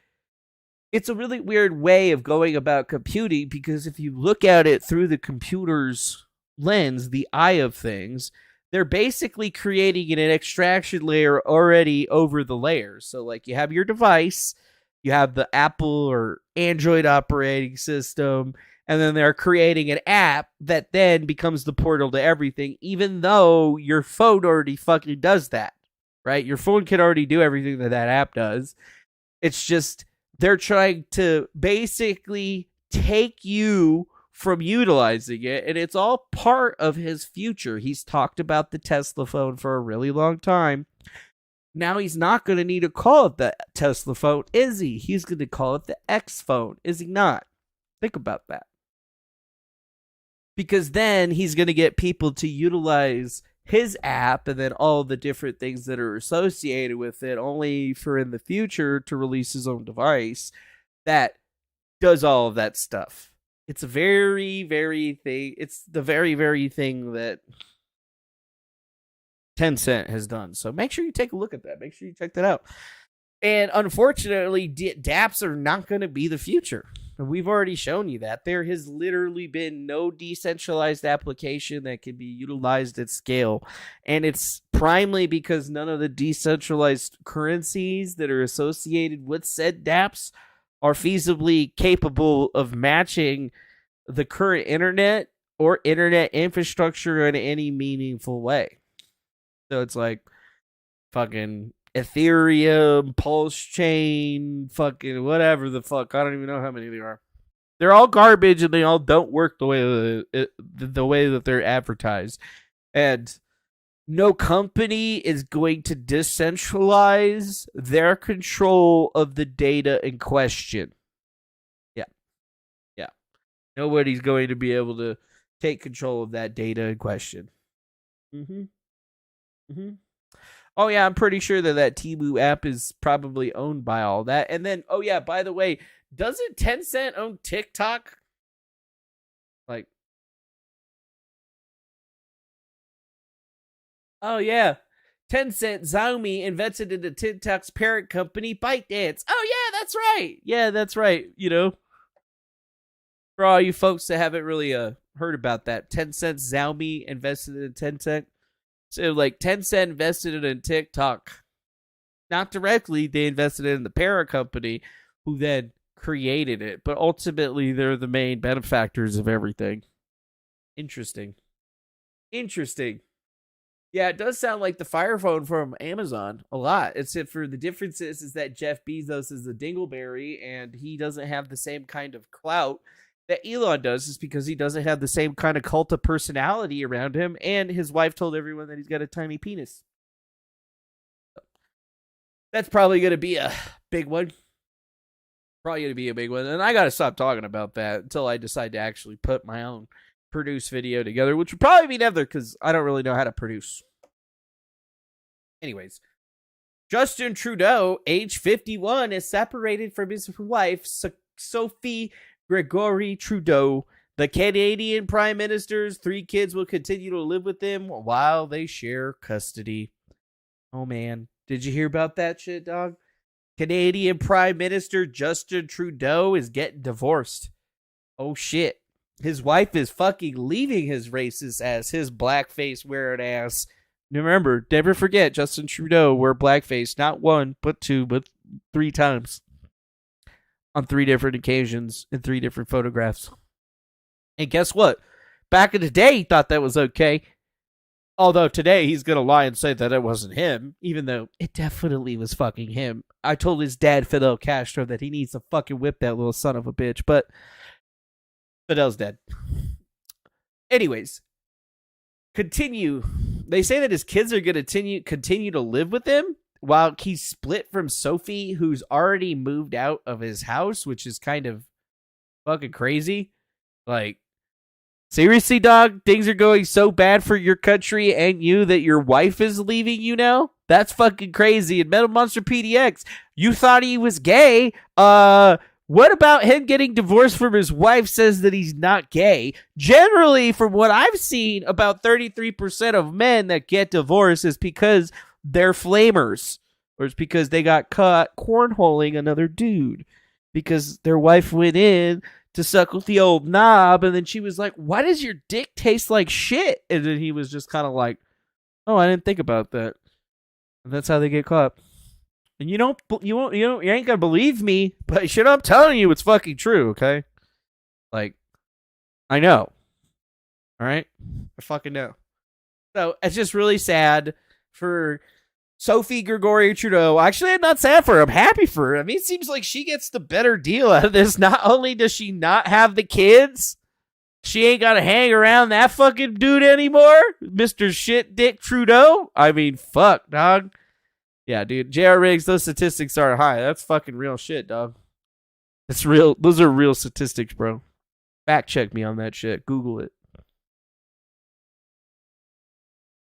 it's a really weird way of going about computing, because if you look at it through the computer's lens, the eye of things, they're basically creating an extraction layer already over the layers. So, like, you have your device, you have the Apple or Android operating system, and then they're creating an app that then becomes the portal to everything, even though your phone already fucking does that, right? Your phone can already do everything that that app does. It's just they're trying to basically take you from utilizing it, and it's all part of his future. He's talked about the Tesla phone for a really long time. Now he's not going to need to call it the Tesla phone, is he? He's going to call it the X phone, is he not? Think about that. Because then he's going to get people to utilize his app and then all the different things that are associated with it, only for in the future to release his own device that does all of that stuff. It's a very, very thing. It's the very, very thing that Tencent has done. So make sure you take a look at that. Make sure you check that out. And unfortunately, dApps are not going to be the future. We've already shown you that. There has literally been no decentralized application that can be utilized at scale. And it's primarily because none of the decentralized currencies that are associated with said dApps are feasibly capable of matching the current internet or internet infrastructure in any meaningful way. So it's like fucking Ethereum, Pulse Chain, fucking whatever the fuck. I don't even know how many there are. They're all garbage and they all don't work the way that they're advertised. And no company is going to decentralize their control of the data in question. Yeah. Nobody's going to be able to take control of that data in question. Oh, yeah, I'm pretty sure that Temu app is probably owned by all that. And then, oh, yeah, by the way, doesn't Tencent own TikTok? Like, oh, yeah. Tencent Xiaomi invested into TikTok's parent company, ByteDance. Oh, yeah, that's right. Yeah, that's right. You know, for all you folks that haven't really heard about that, Tencent Xiaomi invested in Tencent. So, like, Tencent invested in TikTok. Not directly, they invested in the parent company, who then created it. But ultimately, they're the main benefactors of everything. Interesting. Yeah, it does sound like the Fire Phone from Amazon a lot. Except for the difference is that Jeff Bezos is a dingleberry and he doesn't have the same kind of clout that Elon does, is because he doesn't have the same kind of cult of personality around him, and his wife told everyone that he's got a tiny penis. That's probably going to be a big one. And I got to stop talking about that until I decide to actually put my own produce video together, which would probably be never, because I don't really know how to produce. Anyways, Justin Trudeau, age 51, is separated from his wife, Sophie Gregory Trudeau. The Canadian Prime Minister's 3 kids will continue to live with him while they share custody. Oh, man. Did you hear about that shit, dog? Canadian Prime Minister Justin Trudeau is getting divorced. Oh, shit. His wife is fucking leaving his racist ass, his blackface wearing ass. Remember, never forget, Justin Trudeau wore blackface not 1, but 2, but 3 times. On 3 different occasions in 3 different photographs. And guess what? Back in the day, he thought that was okay. Although today, he's going to lie and say that it wasn't him, even though it definitely was fucking him. I told his dad, Fidel Castro, that he needs to fucking whip that little son of a bitch, but Fidel's dead. Anyways, continue. They say that his kids are going to continue to live with him while he's split from Sophie, who's already moved out of his house, which is kind of fucking crazy. Like, seriously, dog? Things are going so bad for your country and you that your wife is leaving you now? That's fucking crazy. And Metal Monster PDX, you thought he was gay. What about him getting divorced from his wife says that he's not gay? Generally, from what I've seen, about 33% of men that get divorced is because they're flamers. Or it's because they got caught cornholing another dude. Because their wife went in to suck with the old knob, and then she was like, why does your dick taste like shit? And then he was just kind of like, oh, I didn't think about that. And that's how they get caught. And you ain't gonna believe me, but shit, I'm telling you, it's fucking true, okay? Like, I know. Alright? I fucking know. So, it's just really sad for Sophie Gregory Trudeau. Actually, I'm not sad for her. I'm happy for her. I mean, it seems like she gets the better deal out of this. Not only does she not have the kids, she ain't got to hang around that fucking dude anymore. Mr. Shit Dick Trudeau. I mean, fuck, dog. Yeah, dude. J.R. Riggs, those statistics are high. That's fucking real shit, dog. It's real. Those are real statistics, bro. Fact check me on that shit. Google it.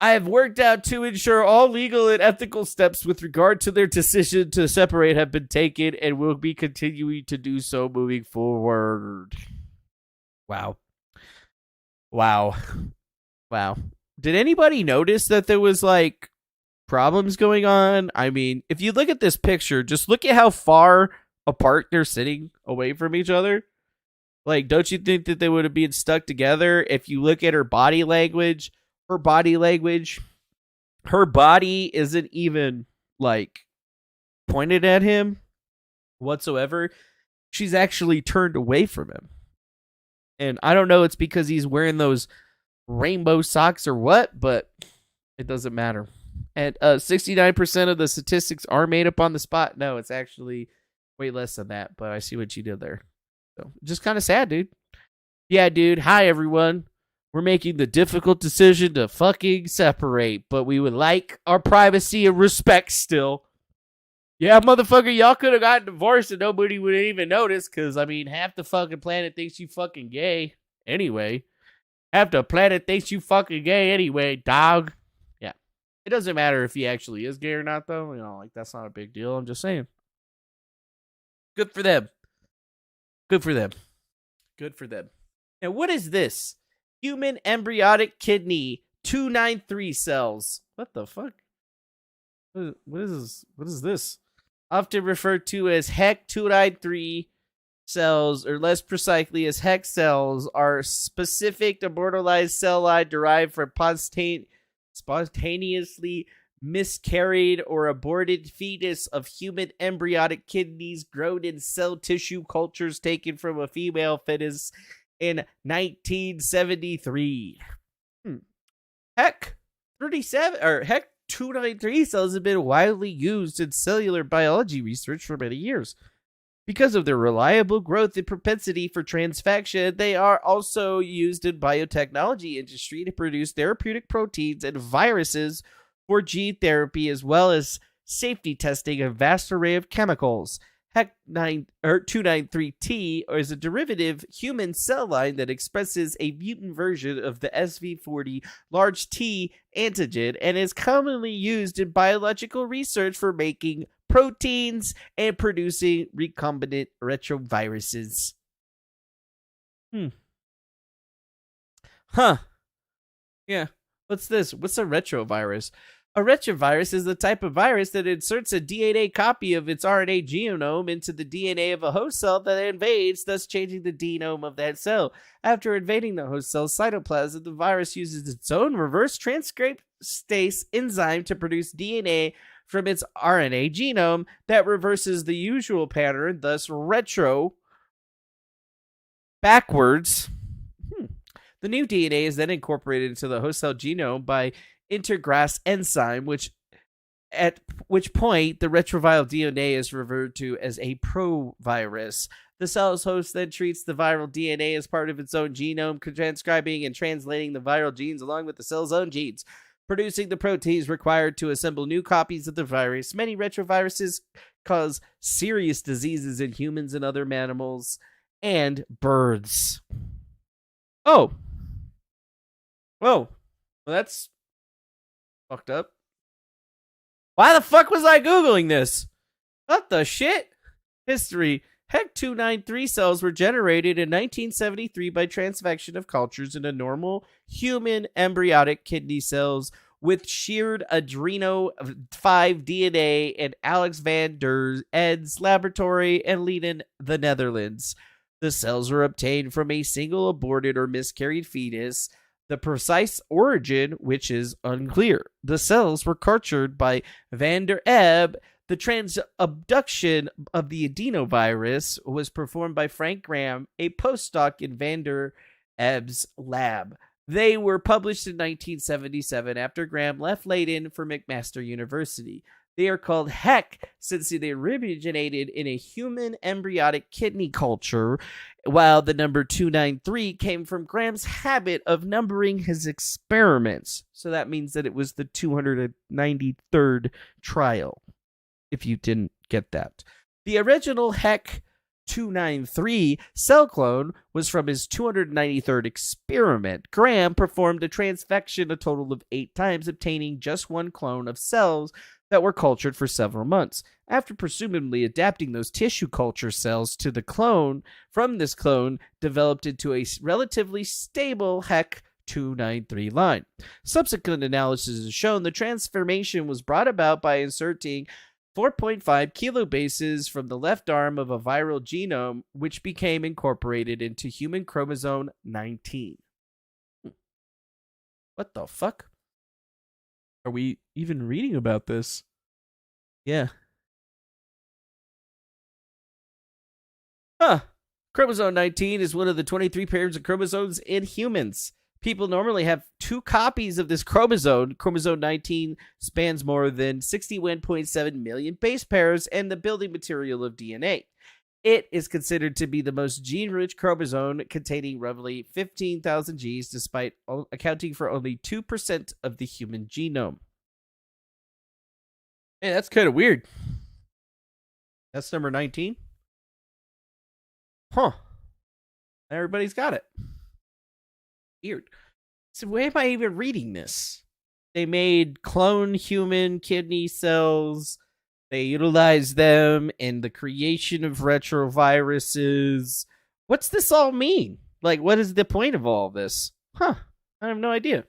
I have worked out to ensure all legal and ethical steps with regard to their decision to separate have been taken and will be continuing to do so moving forward. Wow. Did anybody notice that there was, like, problems going on? I mean, if you look at this picture, just look at how far apart they're sitting away from each other. Like, don't you think that they would have been stuck together? If you look at her body language, her body isn't even, like, pointed at him whatsoever. She's actually turned away from him. And I don't know, it's because he's wearing those rainbow socks or what, but it doesn't matter. And 69% of the statistics are made up on the spot. No, it's actually way less than that, but I see what you did there. So, just kind of sad, dude. Yeah, dude. Hi, everyone. We're making the difficult decision to fucking separate, but we would like our privacy and respect still. Yeah, motherfucker, y'all could have gotten divorced and nobody would even notice, because, I mean, half the fucking planet thinks you fucking gay anyway. Half the planet thinks you fucking gay anyway, dog. Yeah. It doesn't matter if he actually is gay or not, though. You know, like, that's not a big deal. I'm just saying. Good for them. Good for them. Good for them. Now, what is this? Human embryonic kidney 293 cells. What the fuck? What is this? Often referred to as HEC 293 cells, or less precisely as HEC cells, are specific immortalized cell line derived from spontaneously miscarried or aborted fetus of human embryonic kidneys grown in cell tissue cultures taken from a female fetus in 1973. HEC 37 or HEC 293 cells have been widely used in cellular biology research for many years. Because of their reliable growth and propensity for transfection, they are also used in biotechnology industry to produce therapeutic proteins and viruses for gene therapy, as well as safety testing of a vast array of chemicals. HEC 293T is a derivative human cell line that expresses a mutant version of the SV40 large T antigen and is commonly used in biological research for making proteins and producing recombinant retroviruses. Huh. Yeah. What's this? What's a retrovirus? A retrovirus is the type of virus that inserts a DNA copy of its RNA genome into the DNA of a host cell that it invades, thus changing the genome of that cell. After invading the host cell's cytoplasm, the virus uses its own reverse transcriptase enzyme to produce DNA from its RNA genome that reverses the usual pattern, thus backwards. The new DNA is then incorporated into the host cell genome by integrase enzyme, at which point the retroviral DNA is referred to as a provirus. The cell's host then treats the viral DNA as part of its own genome, transcribing and translating the viral genes along with the cell's own genes, producing the proteins required to assemble new copies of the virus. Many retroviruses cause serious diseases in humans and other mammals and birds. Oh. Whoa. Well, that's fucked up. Why the fuck was I Googling this? What the shit? History. HEC 293 cells were generated in 1973 by transfection of cultures into normal human embryonic kidney cells with sheared adreno 5 DNA in Alex van der Ed's laboratory in Leiden, the Netherlands. The cells were obtained from a single aborted or miscarried fetus. The precise origin, which is unclear. The cells were cultured by van der Ebb. The transabduction of the adenovirus was performed by Frank Graham, a postdoc in van der Ebb's lab. They were published in 1977 after Graham left Leiden for McMaster University. They are called HEC since they originated in a human embryonic kidney culture, while the number 293 came from Graham's habit of numbering his experiments. So that means that it was the 293rd trial, if you didn't get that. The original HEC 293 cell clone was from his 293rd experiment. Graham performed a transfection a total of 8 times, obtaining just one clone of cells that were cultured for several months. After presumably adapting those tissue culture cells to the clone, from this clone developed into a relatively stable HEC 293 line. Subsequent analysis has shown the transformation was brought about by inserting 4.5 kilobases from the left arm of a viral genome, which became incorporated into human chromosome 19. What the fuck? Are we even reading about this? Yeah. Chromosome 19 is one of the 23 pairs of chromosomes in humans. People normally have 2 copies of this chromosome. Chromosome 19 spans more than 61.7 million base pairs and the building material of DNA. It is considered to be the most gene-rich chromosome, containing roughly 15,000 genes, despite accounting for only 2% of the human genome. Hey, that's kind of weird. That's number 19? Huh. Everybody's got it. Weird. So why am I even reading this? they made clone human kidney cells. They utilized them in the creation of retroviruses. What's this all mean? Like, what is the point of all of this? I have no idea.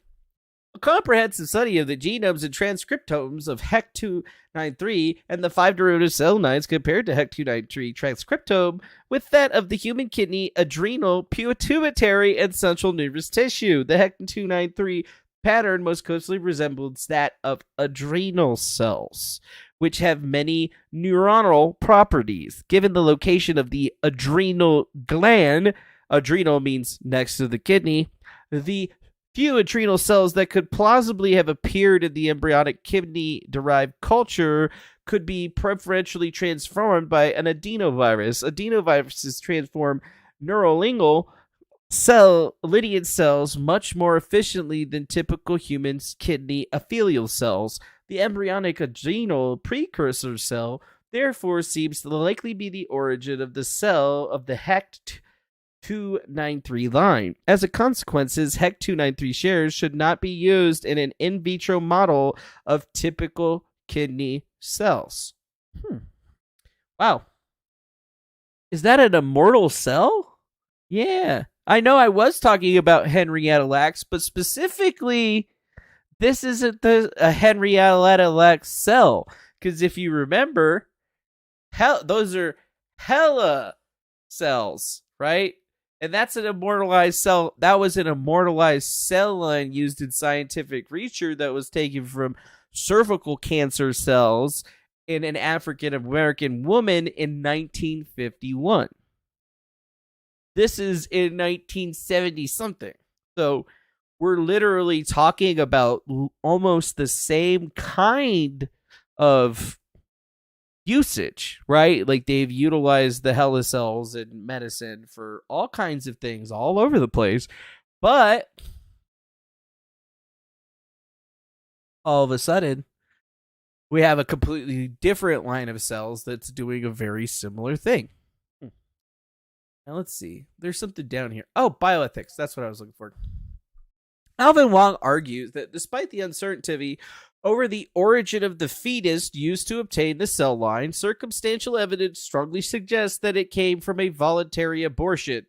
A comprehensive study of the genomes and transcriptomes of HEC293 and the 5 derivative cell lines compared to HEC293 transcriptome with that of the human kidney, adrenal, pituitary, and central nervous tissue. The HEC293 pattern most closely resembles that of adrenal cells, which have many neuronal properties. Given the location of the adrenal gland, adrenal means next to the kidney, the few adrenal cells that could plausibly have appeared in the embryonic kidney-derived culture could be preferentially transformed by an adenovirus. Adenoviruses transform neurolingal lineage cells much more efficiently than typical human kidney epithelial cells. The embryonic adrenal precursor cell therefore seems to likely be the origin of the cell of the HEC293 line. As a consequence, HEC293 shares should not be used in an in vitro model of typical kidney cells. Wow. Is that an immortal cell? Yeah. I know I was talking about Henrietta Lacks, but specifically, this isn't a Henrietta Lacks cell. Because if you remember, those are Hella cells, right? And that's an immortalized cell. That was an immortalized cell line used in scientific research that was taken from cervical cancer cells in an African American woman in 1951. This is in 1970 something. So we're literally talking about almost the same kind of usage, right? Like they've utilized the Hella cells in medicine for all kinds of things all over the place. But all of a sudden, we have a completely different line of cells that's doing a very similar thing. Now let's see. There's something down here. Oh, bioethics. That's what I was looking for. Alvin Wong argues that despite the uncertainty over the origin of the fetus used to obtain the cell line, circumstantial evidence strongly suggests that it came from a voluntary abortion.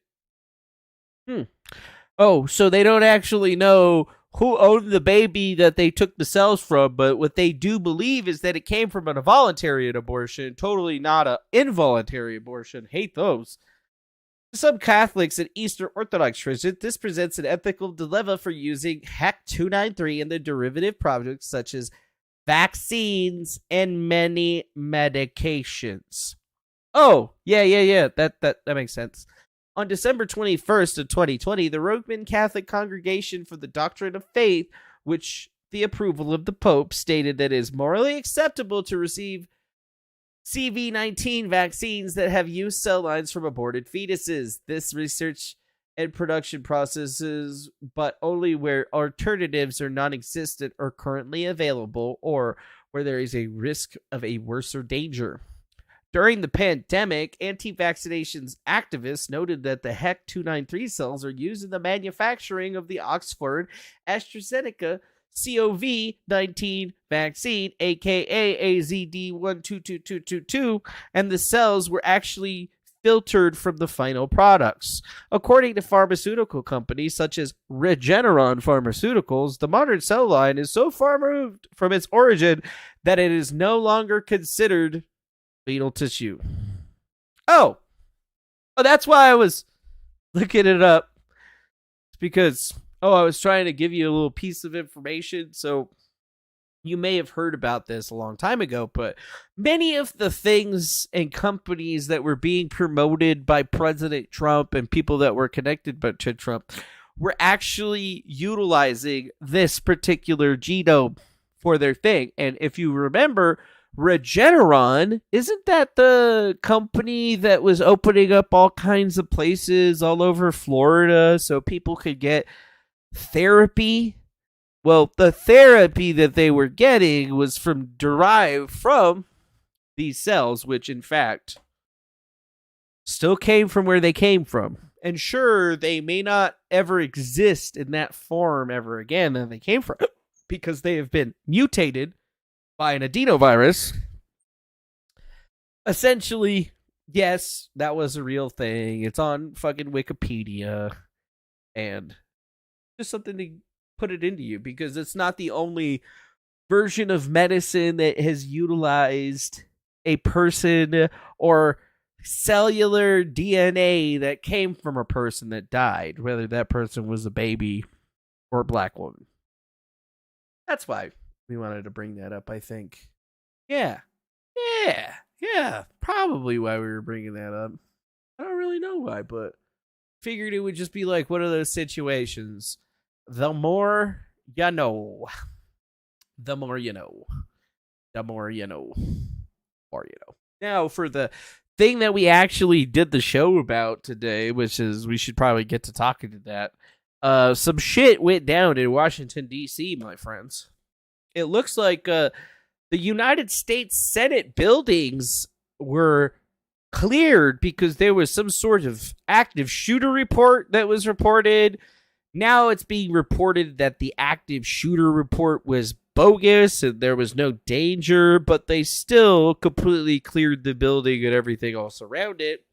Oh, so they don't actually know who owned the baby that they took the cells from, but what they do believe is that it came from a voluntary abortion, totally not an involuntary abortion. Hate those. To some Catholics and Eastern Orthodox Christians, this presents an ethical dilemma for using HEC293 in the derivative products such as vaccines and many medications. Oh, yeah. That makes sense. On December 21st of 2020, the Roman Catholic Congregation for the Doctrine of Faith, which the approval of the Pope, stated that it is morally acceptable to receive CV-19 vaccines that have used cell lines from aborted fetuses. This research and production processes, but only where alternatives are non-existent or currently available, or where there is a risk of a worse danger. During the pandemic, anti-vaccinations activists noted that the HEC293 cells are used in the manufacturing of the Oxford AstraZeneca COVID-19 vaccine, aka AZD122222, and the cells were actually filtered from the final products. According to pharmaceutical companies such as Regeneron Pharmaceuticals, the modern cell line is so far removed from its origin that it is no longer considered fetal tissue. Oh, that's why I was looking it up. It's because I was trying to give you a little piece of information. So you may have heard about this a long time ago, but many of the things and companies that were being promoted by President Trump and people that were connected to Trump were actually utilizing this particular genome for their thing. And if you remember, Regeneron, isn't that the company that was opening up all kinds of places all over Florida so people could get therapy? Well, the therapy that they were getting was derived from these cells, which in fact still came from where they came from. And sure, they may not ever exist in that form ever again that they came from. because they have been mutated by an adenovirus. Essentially, yes, that was a real thing. It's on fucking Wikipedia. And just something to put it into you, because it's not the only version of medicine that has utilized a person or cellular DNA that came from a person that died, whether that person was a baby or a black woman. That's why we wanted to bring that up, I think. Yeah, probably why we were bringing that up. I don't really know why, but figured it would just be like one of those situations. The more you know. The more you know. The more you know. More you know. Now, for the thing that we actually did the show about today, which is we should probably get to talking to that. Some shit went down in Washington, D.C., my friends. It looks like the United States Senate buildings were cleared because there was some sort of active shooter report that was reported. Now it's being reported that the active shooter report was bogus and there was no danger, but they still completely cleared the building and everything else around it.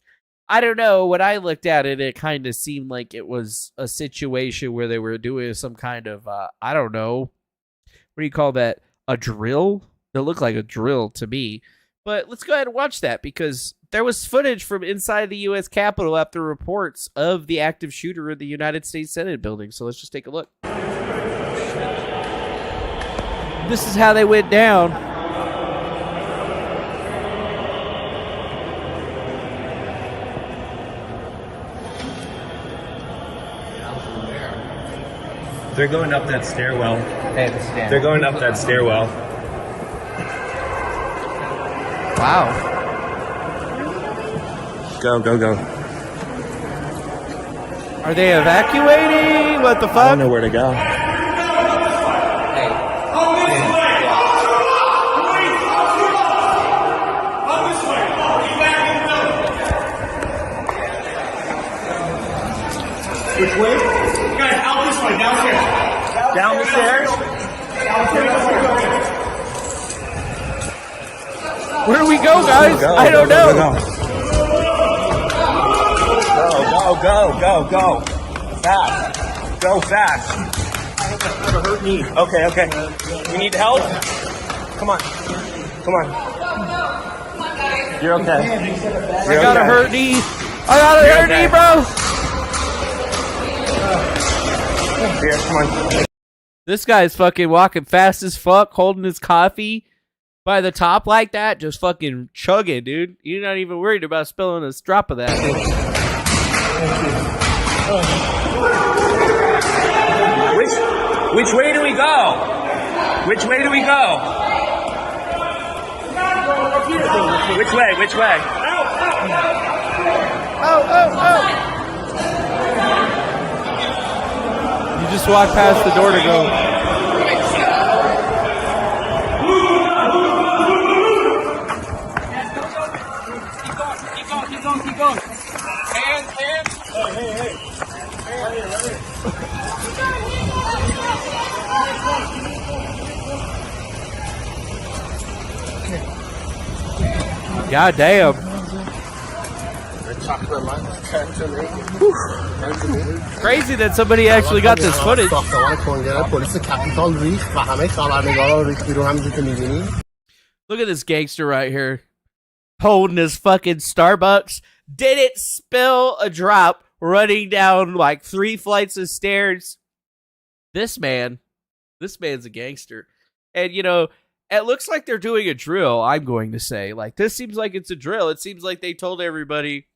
I don't know. When I looked at it, it kind of seemed like it was a situation where they were doing some kind of, I don't know, what do you call that? A drill? It looked like a drill to me. But let's go ahead and watch that, because there was footage from inside the U.S. Capitol after reports of the active shooter in the United States Senate building. So let's just take a look. This is how they went down. They're going up that stairwell. They're going up that stairwell. Wow. Go, go, go. Are they evacuating? What the fuck? I don't know where to go. Which way? You guys, out this way, downstairs. Down the stairs? Where do we go, guys? I don't know. Go. Fast. Go fast. Hurt me. Okay. You need help? Come on. You're okay. I got a hurt knee. I got a hurt knee, bro. Here, come on. This guy's fucking walking fast as fuck, holding his coffee by the top like that, just fucking chugging, dude. You're not even worried about spilling a drop of that. Which way do we go? Which way? Oh. You just walk past the door to go. Keep going. Hands. Hey. God damn. Crazy that somebody actually got this footage. Look at this gangster right here, holding his fucking Starbucks. Didn't spill a drop, running down like 3 flights of stairs. This man's a gangster. And you know, it looks like they're doing a drill, I'm going to say. Like, this seems like it's a drill. It seems like they told everybody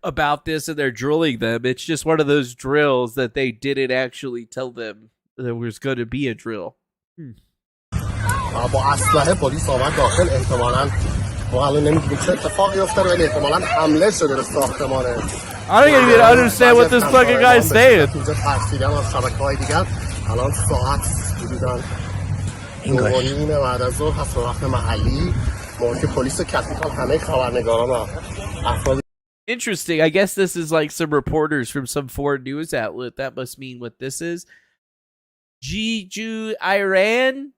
about this and they're drilling them. It's just one of those drills that they didn't actually tell them there was going to be a drill. با اسلحه پلیس آمد داخل احتمالاً ما الان نمیدونیم چه اتفاقی افتاده ولی احتمالاً حمله شده به ساختمان I don't even understand what this fucking guy's saying. اینجا ترسیدن از شبکه‌های دیگر الان ساعت حدوداً 2:30 بعد از ظهر هست به وقت محلی موقع پلیس کپیتال همه خبرنگاران و افراد Interesting. I guess this is like some reporters from some foreign news outlet. That must mean what this is. Jeju Iran.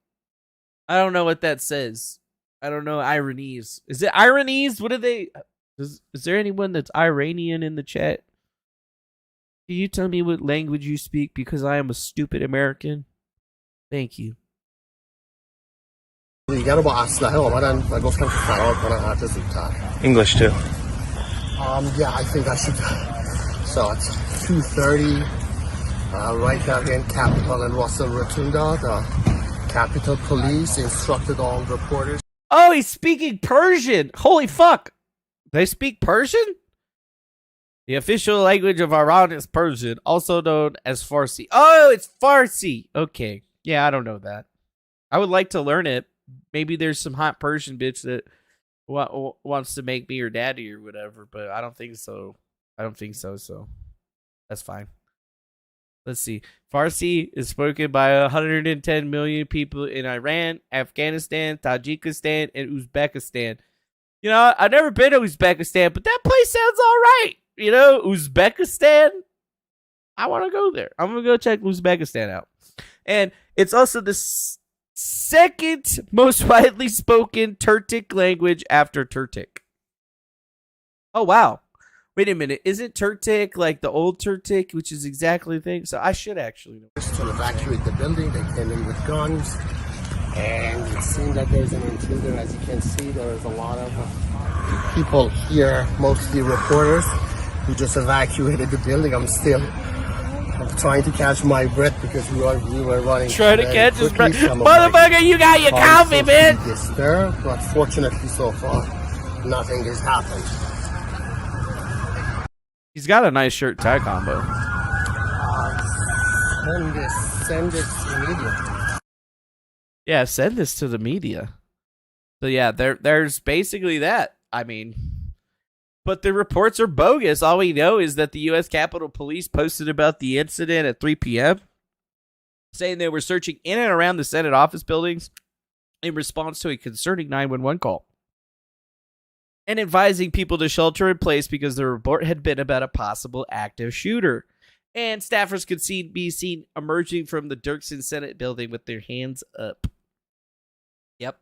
I don't know what that says. I don't know Iranese. Is it Iranese? What are they? Is there anyone that's Iranian in the chat? Can you tell me what language you speak? Because I am a stupid American. Thank you. دیگه رو با اسلحه آمدن و گفتن که فرار کنن هر چه زودتر. English too. Yeah, I think I should. So it's 2:30 right now here in Capitol and Russell Rotunda. The Capitol Police instructed all reporters. Oh, he's speaking Persian. Holy fuck. They speak Persian? The official language of Iran is Persian, also known as Farsi. Oh, it's Farsi. Okay. Yeah, I don't know that. I would like to learn it. Maybe there's some hot Persian bitch that wants to make me her daddy or whatever, but I don't think so. So that's fine. Let's see. Farsi is spoken by 110 million people in Iran, Afghanistan, Tajikistan, and Uzbekistan. You know, I've never been to Uzbekistan, but that place sounds all right. You know, Uzbekistan, I want to go there. I'm going to go check Uzbekistan out. And it's also the second most widely spoken Turkic language after Turkic. Oh, wow. Wait a minute. Isn't Turkic like the old Turkic, which is exactly the thing? So I should actually know. To evacuate the building, they came in with guns, and it seemed that there's an intruder. As you can see, there's a lot of people here, mostly reporters, who just evacuated the building. I'm trying to catch my breath because we were running. Trying to catch his breath. Motherfucker, you got your coffee, man. But fortunately, so far, nothing has happened. He's got a nice shirt tie combo. Send this immediately. Yeah, send this to the media. So yeah, there's basically that. I mean, but the reports are bogus. All we know is that the U.S. Capitol Police posted about the incident at 3 p.m., saying they were searching in and around the Senate office buildings in response to a concerning 911 call, and advising people to shelter in place because the report had been about a possible active shooter. And staffers could be seen emerging from the Dirksen Senate building with their hands up. Yep.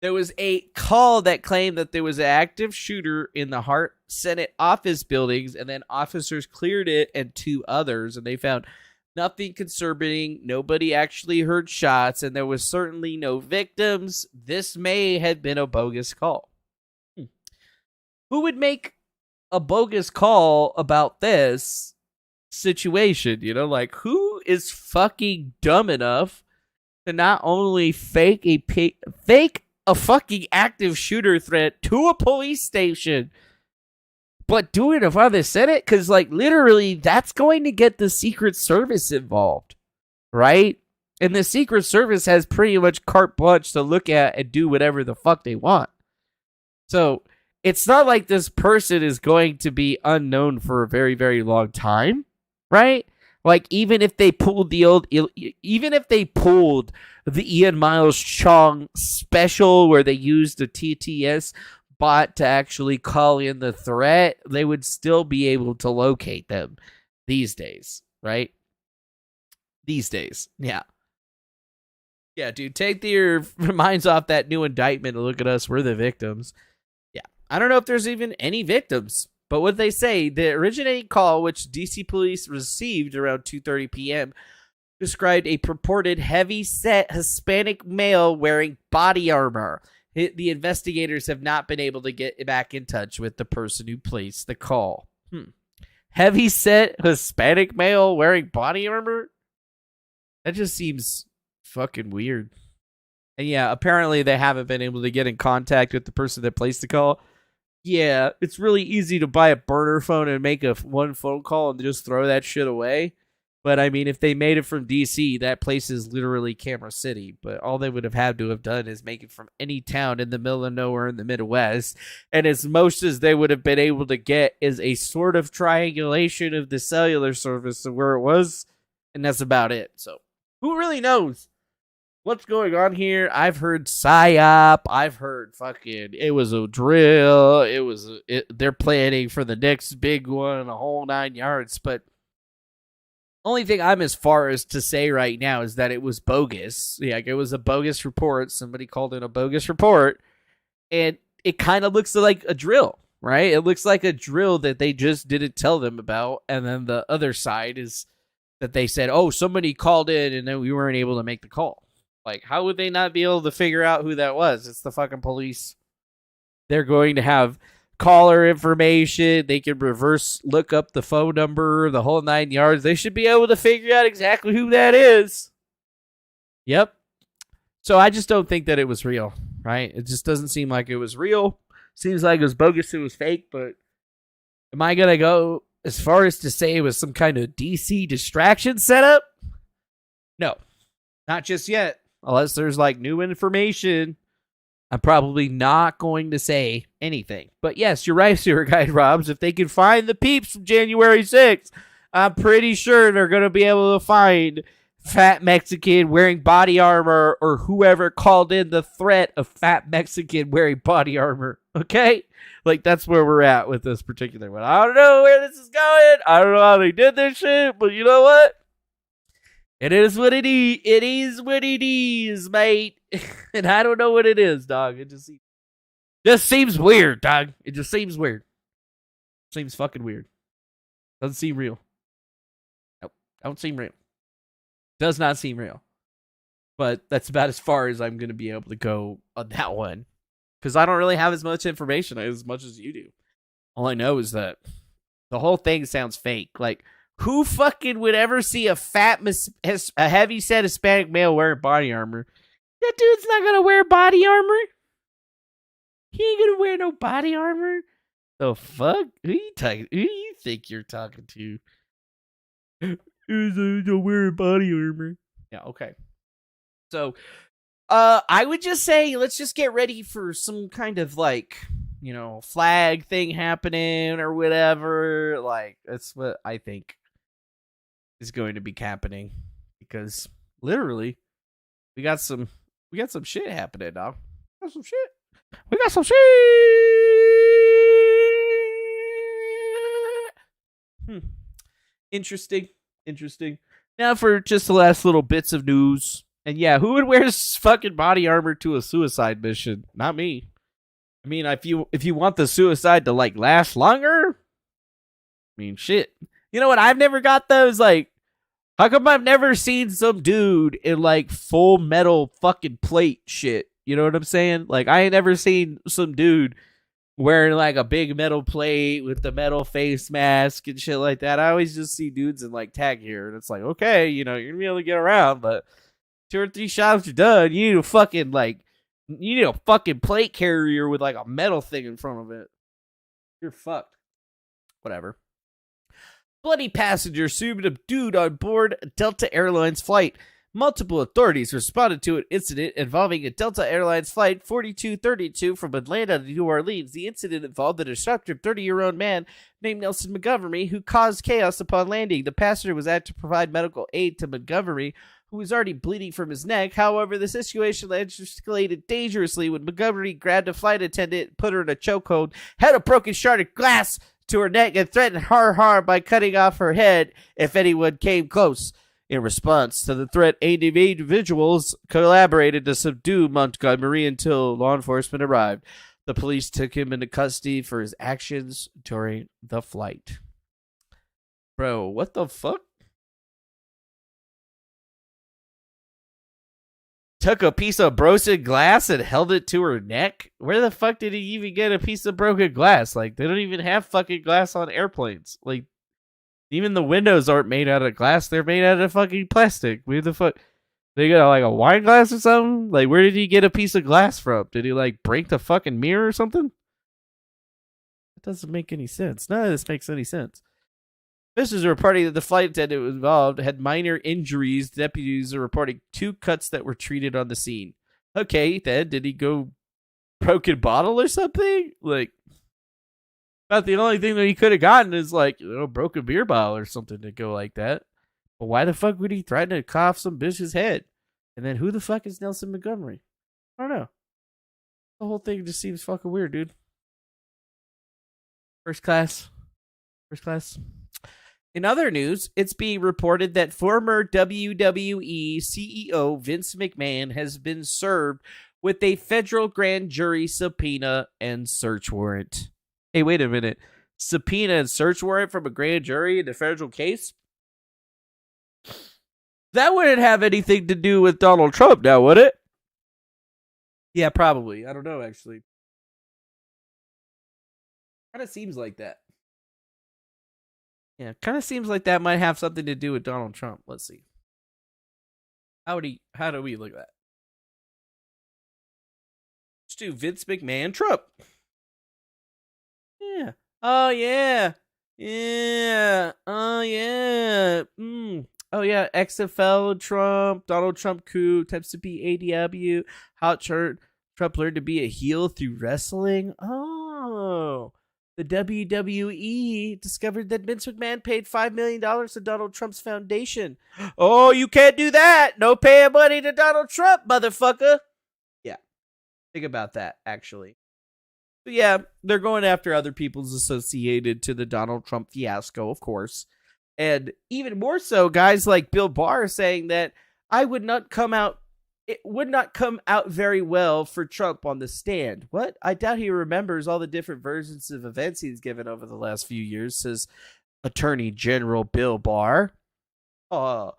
There was a call that claimed that there was an active shooter in the Hart Senate office buildings, and then officers cleared it and 2 others, and they found nothing concerning. Nobody actually heard shots, and there was certainly no victims. This may have been a bogus call. Who would make a bogus call about this situation? You know, like, who is fucking dumb enough to not only fake a fucking active shooter threat to a police station, but do it in front of the Senate? Because, like, literally, that's going to get the Secret Service involved, right? And the Secret Service has pretty much carte blanche to look at and do whatever the fuck they want. So it's not like this person is going to be unknown for a very, very long time, right? Like, even if they pulled the Ian Miles Chong special where they used the TTS bot to actually call in the threat, they would still be able to locate them these days, right? These days, yeah. Yeah, dude, take your minds off that new indictment and look at us. We're the victims. Yeah, I don't know if there's even any victims. But what they say, the originating call, which DC police received around 2:30 p.m., described a purported heavy-set Hispanic male wearing body armor. The investigators have not been able to get back in touch with the person who placed the call. Heavy-set Hispanic male wearing body armor? That just seems fucking weird. And yeah, apparently they haven't been able to get in contact with the person that placed the call. Yeah, it's really easy to buy a burner phone and make one phone call and just throw that shit away. But I mean, if they made it from DC, that place is literally Camera City. But all they would have had to have done is make it from any town in the middle of nowhere in the Midwest. And as most as they would have been able to get is a sort of triangulation of the cellular service of where it was. And that's about it. So who really knows what's going on here? I've heard PSYOP. I've heard fucking it was a drill. They're planning for the next big one, a whole 9 yards. But Only thing I'm as far as to say right now is that it was bogus. Yeah, like it was a bogus report. Somebody called in a bogus report, and it kind of looks like a drill, right? It looks like a drill that they just didn't tell them about. And then the other side is that they said, oh, somebody called in and then we weren't able to make the call. Like, how would they not be able to figure out who that was? It's the fucking police. They're going to have caller information. They can reverse look up the phone number, the whole 9 yards. They should be able to figure out exactly who that is. Yep. So I just don't think that it was real, right? It just doesn't seem like it was real. Seems like it was bogus, it was fake, but am I going to go as far as to say it was some kind of DC distraction setup? No, not just yet. Unless there's like new information, I'm probably not going to say anything. But yes, you're right, Sewer Guide Robs. If they can find the peeps from January 6th, I'm pretty sure they're going to be able to find Fat Mexican wearing body armor or whoever called in the threat of Fat Mexican wearing body armor. Okay? Like, that's where we're at with this particular one. I don't know where this is going. I don't know how they did this shit, but you know what? It is what it is. It is what it is, mate. And I don't know what it is, dog. It just seems weird, dog. It just seems weird. Seems fucking weird. Doesn't seem real. Nope. Don't seem real. Does not seem real. But that's about as far as I'm going to be able to go on that one. Because I don't really have as much information as much as you do. All I know is that the whole thing sounds fake. Like, who fucking would ever see a heavy-set Hispanic male wearing body armor? That dude's not going to wear body armor. He ain't going to wear no body armor. The fuck? Who you think you're talking to? Who's wearing body armor? Yeah, okay. So, I would just say, let's just get ready for some kind of, like, you know, flag thing happening or whatever. Like, that's what I think is going to be happening. Because, literally, we got some shit happening, dog. We got some shit. Interesting. Now for just the last little bits of news. And yeah, who would wear fucking body armor to a suicide mission? Not me. I mean, if you want the suicide to like last longer, I mean, shit. You know what? I've never got those. Like, how come I've never seen some dude in like full metal fucking plate shit? You know what I'm saying? Like, I ain't never seen some dude wearing like a big metal plate with the metal face mask and shit like that. I always just see dudes in like tag gear, and it's like, okay, you know, you're gonna be able to get around, but 2 or 3 shots you're done. You need a fucking plate carrier with like a metal thing in front of it. You're fucked. Whatever. Bloody passenger sued a dude on board a Delta Airlines flight. Multiple authorities responded to an incident involving a Delta Airlines flight 4232 from Atlanta to New Orleans. The incident involved a disruptive 30-year-old man named Nelson Montgomery who caused chaos upon landing. The passenger was asked to provide medical aid to Montgomery, who was already bleeding from his neck. However, the situation escalated dangerously when Montgomery grabbed a flight attendant, put her in a chokehold, had a broken shard of glass to her neck, and threatened her harm by cutting off her head if anyone came close. In response to the threat, individuals collaborated to subdue Montgomery until law enforcement arrived. The police took him into custody for his actions during the flight. Bro, what the fuck? Took a piece of broken glass and held it to her neck? Where the fuck did he even get a piece of broken glass? Like, they don't even have fucking glass on airplanes. Like, even the windows aren't made out of glass. They're made out of fucking plastic. Where the fuck? They got like a wine glass or something? Like, where did he get a piece of glass from? Did he like break the fucking mirror or something? That doesn't make any sense. None of this makes any sense. Officials are reporting that the flight attendant involved had minor injuries. Deputies are reporting 2 cuts that were treated on the scene. Okay, then did he go broken bottle or something? Like, about the only thing that he could have gotten is like, you know, broken beer bottle or something to go like that. But why the fuck would he threaten to cough some bitch's head? And then who the fuck is Nelson Montgomery? I don't know. The whole thing just seems fucking weird, dude. First class. In other news, it's being reported that former WWE CEO Vince McMahon has been served with a federal grand jury subpoena and search warrant. Hey, wait a minute. Subpoena and search warrant from a grand jury in a federal case? That wouldn't have anything to do with Donald Trump now, would it? Yeah, probably. I don't know, actually. Kind of seems like that. Yeah, kind of seems like that might have something to do with Donald Trump. Let's see. How do we look at that? Let's do Vince McMahon Trump. Yeah. Oh, yeah. Yeah. Oh, yeah. Oh, yeah. XFL Trump, Donald Trump coup, attempts to be ADW, how Trump learned to be a heel through wrestling. Oh. The WWE discovered that Vince McMahon paid $5 million to Donald Trump's foundation. Oh, you can't do that. No paying money to Donald Trump, motherfucker. Yeah. Think about that, actually. But yeah, they're going after other people's associated to the Donald Trump fiasco, of course. And even more so, guys like Bill Barr saying that it would not come out very well for Trump on the stand. What? I doubt he remembers all the different versions of events he's given over the last few years, says Attorney General Bill Barr. Former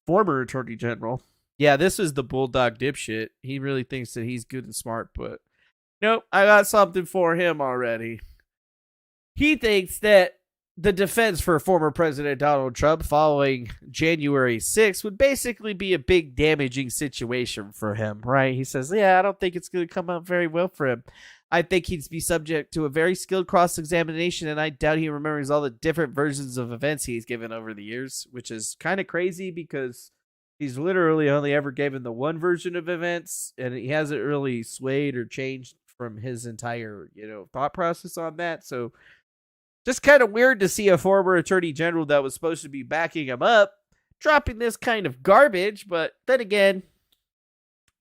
Attorney General. Yeah, this is the bulldog dipshit. He really thinks that he's good and smart, but nope, I got something for him already. He thinks that the defense for former President Donald Trump following January 6th would basically be a big damaging situation for him, right? He says, yeah, I don't think it's going to come out very well for him. I think he'd be subject to a very skilled cross-examination, and I doubt he remembers all the different versions of events he's given over the years, which is kind of crazy because he's literally only ever given the one version of events, and he hasn't really swayed or changed from his entire, thought process on that. So just kind of weird to see a former attorney general that was supposed to be backing him up dropping this kind of garbage. But then again,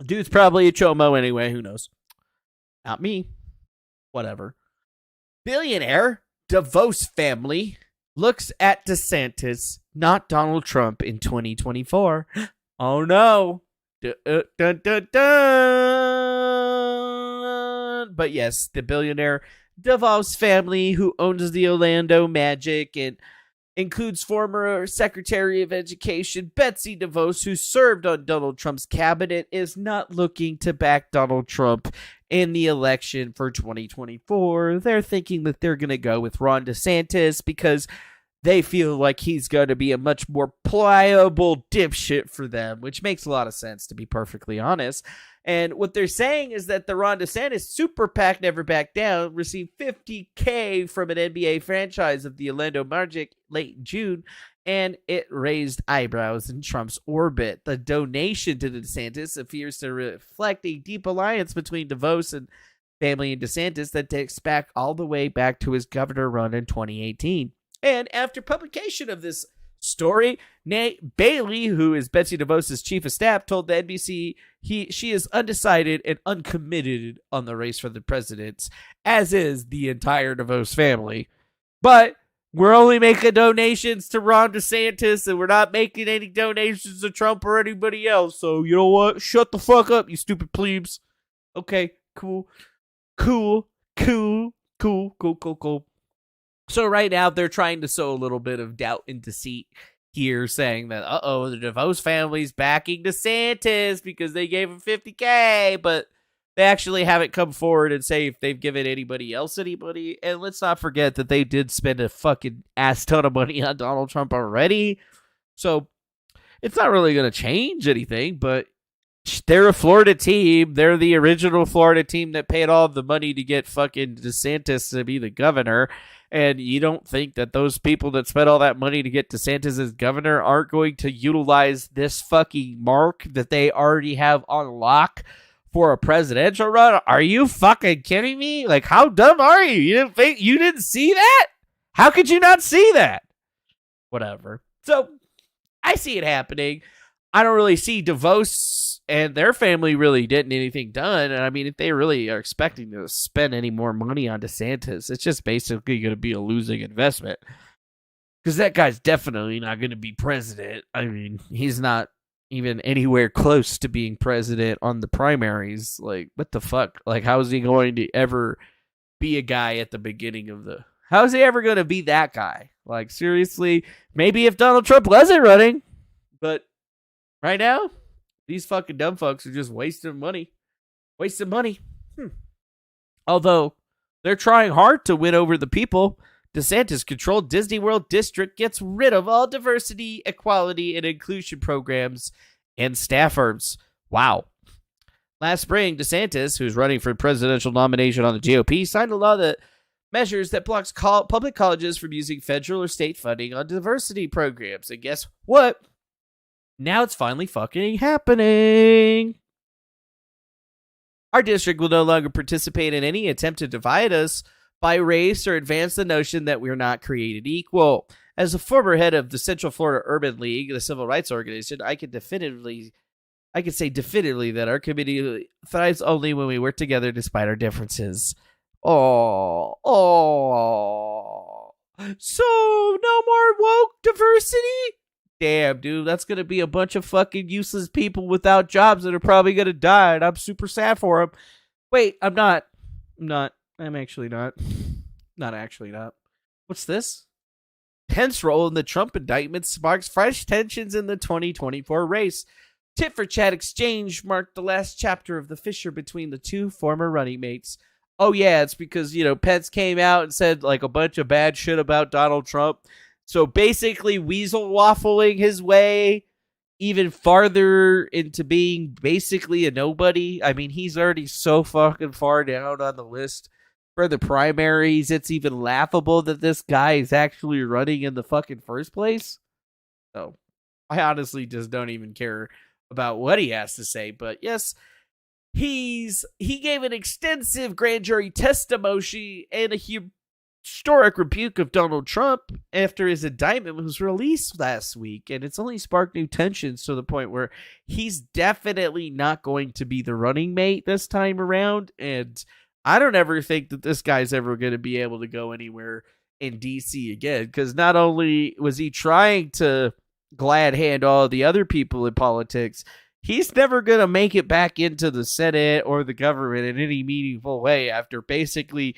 dude's probably a chomo anyway. Who knows? Not me. Whatever. Billionaire DeVos family looks at DeSantis, not Donald Trump, in 2024. Oh no. Dun, dun, dun. But yes, the billionaire DeVos family, who owns the Orlando Magic and includes former Secretary of Education Betsy DeVos, who served on Donald Trump's cabinet, is not looking to back Donald Trump in the election for 2024. They're thinking that they're going to go with Ron DeSantis because they feel like he's going to be a much more pliable dipshit for them, which makes a lot of sense, to be perfectly honest. And what they're saying is that the Ron DeSantis Super PAC Never Back Down received $50K from an NBA franchise of the Orlando Magic late in June, and it raised eyebrows in Trump's orbit. The donation to DeSantis appears to reflect a deep alliance between DeVos and family and DeSantis that dates back all the way back to his governor run in 2018. And after publication of this story, Nate Bailey, who is Betsy DeVos' chief of staff, told the NBC she is undecided and uncommitted on the race for the presidency, as is the entire DeVos family. But we're only making donations to Ron DeSantis, and we're not making any donations to Trump or anybody else. So you know what? Shut the fuck up, you stupid plebes. Okay, cool. So right now, they're trying to sow a little bit of doubt and deceit here, saying that, the DeVos family's backing DeSantis because they gave him $50K, but they actually haven't come forward and say if they've given anybody else anybody. And let's not forget that they did spend a fucking ass ton of money on Donald Trump already. So it's not really going to change anything, but they're a Florida team. They're the original Florida team that paid all the money to get fucking DeSantis to be the governor. And you don't think that those people that spent all that money to get DeSantis as governor aren't going to utilize this fucking mark that they already have on lock for a presidential run? Are you fucking kidding me? Like, how dumb are you? You didn't see that? How could you not see that? Whatever. So I see it happening. I don't really see DeVos and their family really getting anything done. And I mean, if they really are expecting to spend any more money on DeSantis, it's just basically going to be a losing investment. Because that guy's definitely not going to be president. I mean, he's not even anywhere close to being president on the primaries. Like, what the fuck? Like, how is he going to ever be a guy at the beginning of the... How is he ever going to be that guy? Like, seriously, maybe if Donald Trump wasn't running, but right now, these fucking dumb fucks are just wasting money. Wasting money. Although, they're trying hard to win over the people. DeSantis-controlled Disney World District gets rid of all diversity, equality, and inclusion programs and staffers. Wow. Last spring, DeSantis, who's running for presidential nomination on the GOP, signed a law that measures that blocks public colleges from using federal or state funding on diversity programs. And guess what? Now it's finally fucking happening. Our district will no longer participate in any attempt to divide us by race or advance the notion that we're not created equal. As a former head of the Central Florida Urban League, the civil rights organization, I can say definitively that our community thrives only when we work together despite our differences. Oh. So, no more woke diversity? Damn, dude, that's going to be a bunch of fucking useless people without jobs that are probably going to die, and I'm super sad for them. Wait, I'm actually not. Not actually not. What's this? Pence role in the Trump indictment sparks fresh tensions in the 2024 race. Tit for chat exchange marked the last chapter of the fissure between the two former running mates. Oh yeah, it's because, Pence came out and said like a bunch of bad shit about Donald Trump. So basically weasel waffling his way even farther into being basically a nobody. I mean, he's already so fucking far down on the list for the primaries. It's even laughable that this guy is actually running in the fucking first place. So I honestly just don't even care about what he has to say. But yes, he gave an extensive grand jury testimony and a historic rebuke of Donald Trump after his indictment was released last week, and it's only sparked new tensions to the point where he's definitely not going to be the running mate this time around, and I don't ever think that this guy's ever going to be able to go anywhere in DC again, because not only was he trying to glad hand all the other people in politics, he's never going to make it back into the Senate or the government in any meaningful way after basically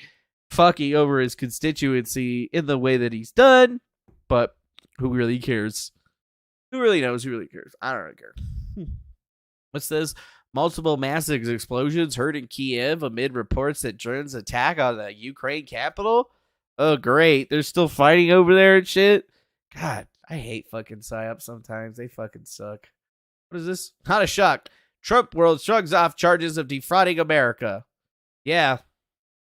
fucking over his constituency in the way that he's done. But who really cares? Who really knows? Who really cares? I don't really care. What's this? Multiple massive explosions heard in Kiev amid reports that drones attack on the Ukraine capital. Oh, great. They're still fighting over there and shit. God, I hate fucking PSYOPs sometimes. They fucking suck. What is this? Not a shock. Trump world shrugs off charges of defrauding America. Yeah,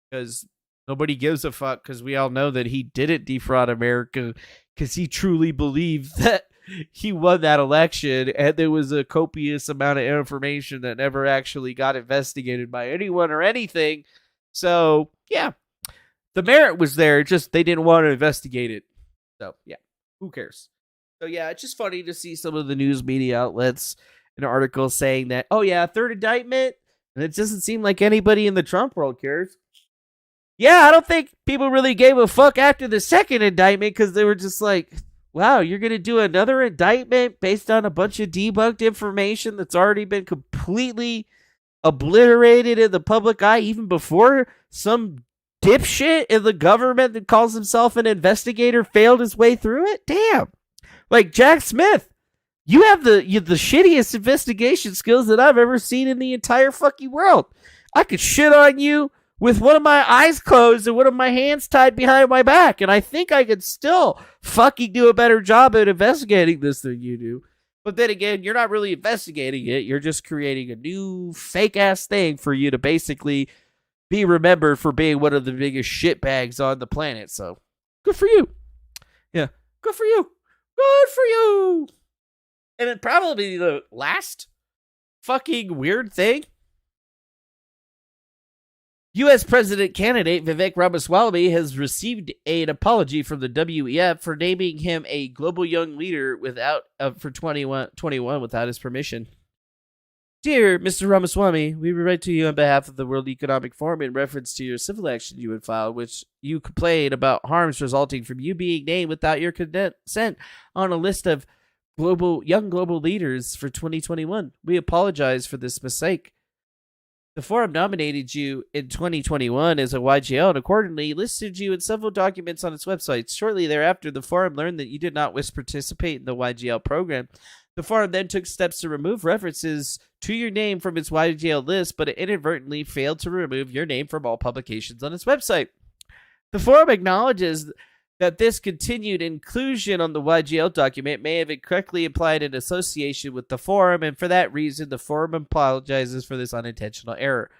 because nobody gives a fuck, because we all know that he didn't defraud America because he truly believed that he won that election, and there was a copious amount of information that never actually got investigated by anyone or anything. So, yeah, the merit was there, just they didn't want to investigate it. So, yeah, who cares? So, yeah, it's just funny to see some of the news media outlets in articles saying that, oh, yeah, third indictment, and it doesn't seem like anybody in the Trump world cares. Yeah, I don't think people really gave a fuck after the second indictment, because they were just like, wow, you're going to do another indictment based on a bunch of debunked information that's already been completely obliterated in the public eye even before some dipshit in the government that calls himself an investigator failed his way through it? Damn. Like Jack Smith, you have the shittiest investigation skills that I've ever seen in the entire fucking world. I could shit on you with one of my eyes closed and one of my hands tied behind my back, and I think I could still fucking do a better job at investigating this than you do. But then again, you're not really investigating it. You're just creating a new fake-ass thing for you to basically be remembered for being one of the biggest shitbags on the planet. So, good for you. Yeah, good for you. Good for you. And then probably the last fucking weird thing. U.S. President candidate Vivek Ramaswamy has received an apology from the WEF for naming him a global young leader for 2021 without his permission. Dear Mr. Ramaswamy, we write to you on behalf of the World Economic Forum in reference to your civil action you had filed, which you complain about harms resulting from you being named without your consent on a list of young global leaders for 2021. We apologize for this mistake. The forum nominated you in 2021 as a YGL and accordingly listed you in several documents on its website. Shortly thereafter, the forum learned that you did not wish to participate in the YGL program. The forum then took steps to remove references to your name from its YGL list, but it inadvertently failed to remove your name from all publications on its website. The forum acknowledges that this continued inclusion on the YGL document may have incorrectly implied an association with the forum, and for that reason, the forum apologizes for this unintentional error.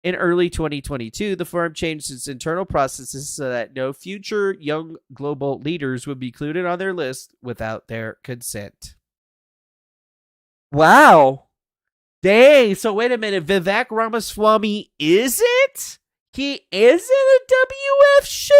In early 2022, the forum changed its internal processes so that no future young global leaders would be included on their list without their consent. Wow. Dang. So wait a minute. Vivek Ramaswamy isn't? He isn't a WF shill?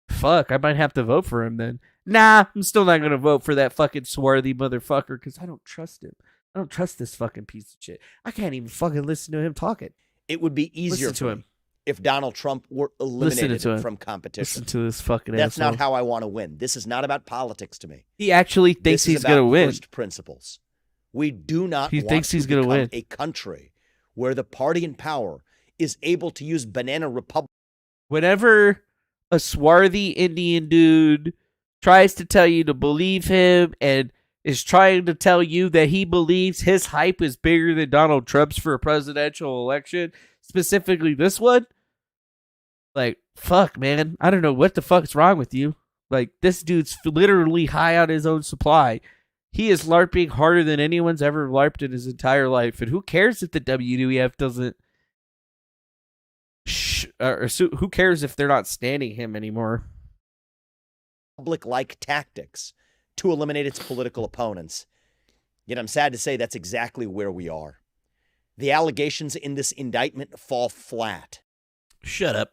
Fuck, I might have to vote for him then. Nah, I'm still not going to vote for that fucking swarthy motherfucker because I don't trust him. I don't trust this fucking piece of shit. I can't even fucking listen to him talking. It would be easier to him if Donald Trump were eliminated from competition. Listen to this fucking That's asshole. not how I want to win. This is not about politics to me. He actually thinks he's going to win. First principles. We do not he want thinks he's to gonna become win. a country where the party in power is able to use banana republic. Whenever a swarthy Indian dude tries to tell you to believe him and is trying to tell you that he believes his hype is bigger than Donald Trump's for a presidential election, specifically this one, like, fuck, man. I don't know what the fuck's wrong with you. Like, this dude's literally high on his own supply. He is LARPing harder than anyone's ever LARPed in his entire life. And who cares if the WWF doesn't... who cares if they're not standing him anymore? Public-like tactics to eliminate its political opponents. Yet I'm sad to say that's exactly where we are. The allegations in this indictment fall flat. Shut up.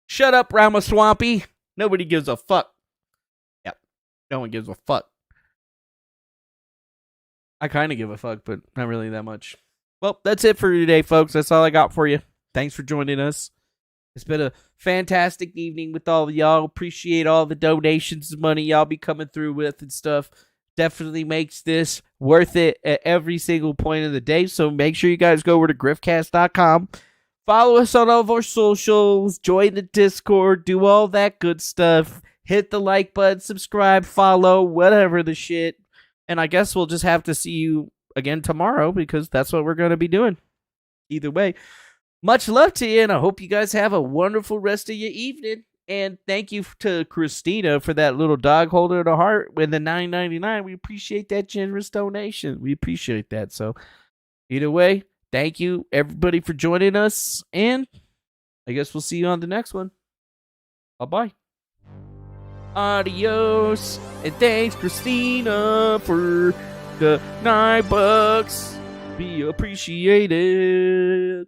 Shut up, Ramaswamy. Nobody gives a fuck. Yep. No one gives a fuck. I kind of give a fuck, but not really that much. Well, that's it for today, folks. That's all I got for you. Thanks for joining us. It's been a fantastic evening with all of y'all. Appreciate all the donations and money y'all be coming through with and stuff. Definitely makes this worth it at every single point of the day. So make sure you guys go over to griftcast.com. Follow us on all of our socials. Join the Discord. Do all that good stuff. Hit the like button. Subscribe. Follow. Whatever the shit. And I guess we'll just have to see you again tomorrow because that's what we're going to be doing. Either way, much love to you, and I hope you guys have a wonderful rest of your evening. And thank you to Christina for that little dog holder to heart with the $9.99. We appreciate that generous donation. We appreciate that. So either way, thank you, everybody, for joining us. And I guess we'll see you on the next one. Bye-bye. Adios. And thanks, Christina, for the $9. Be appreciated.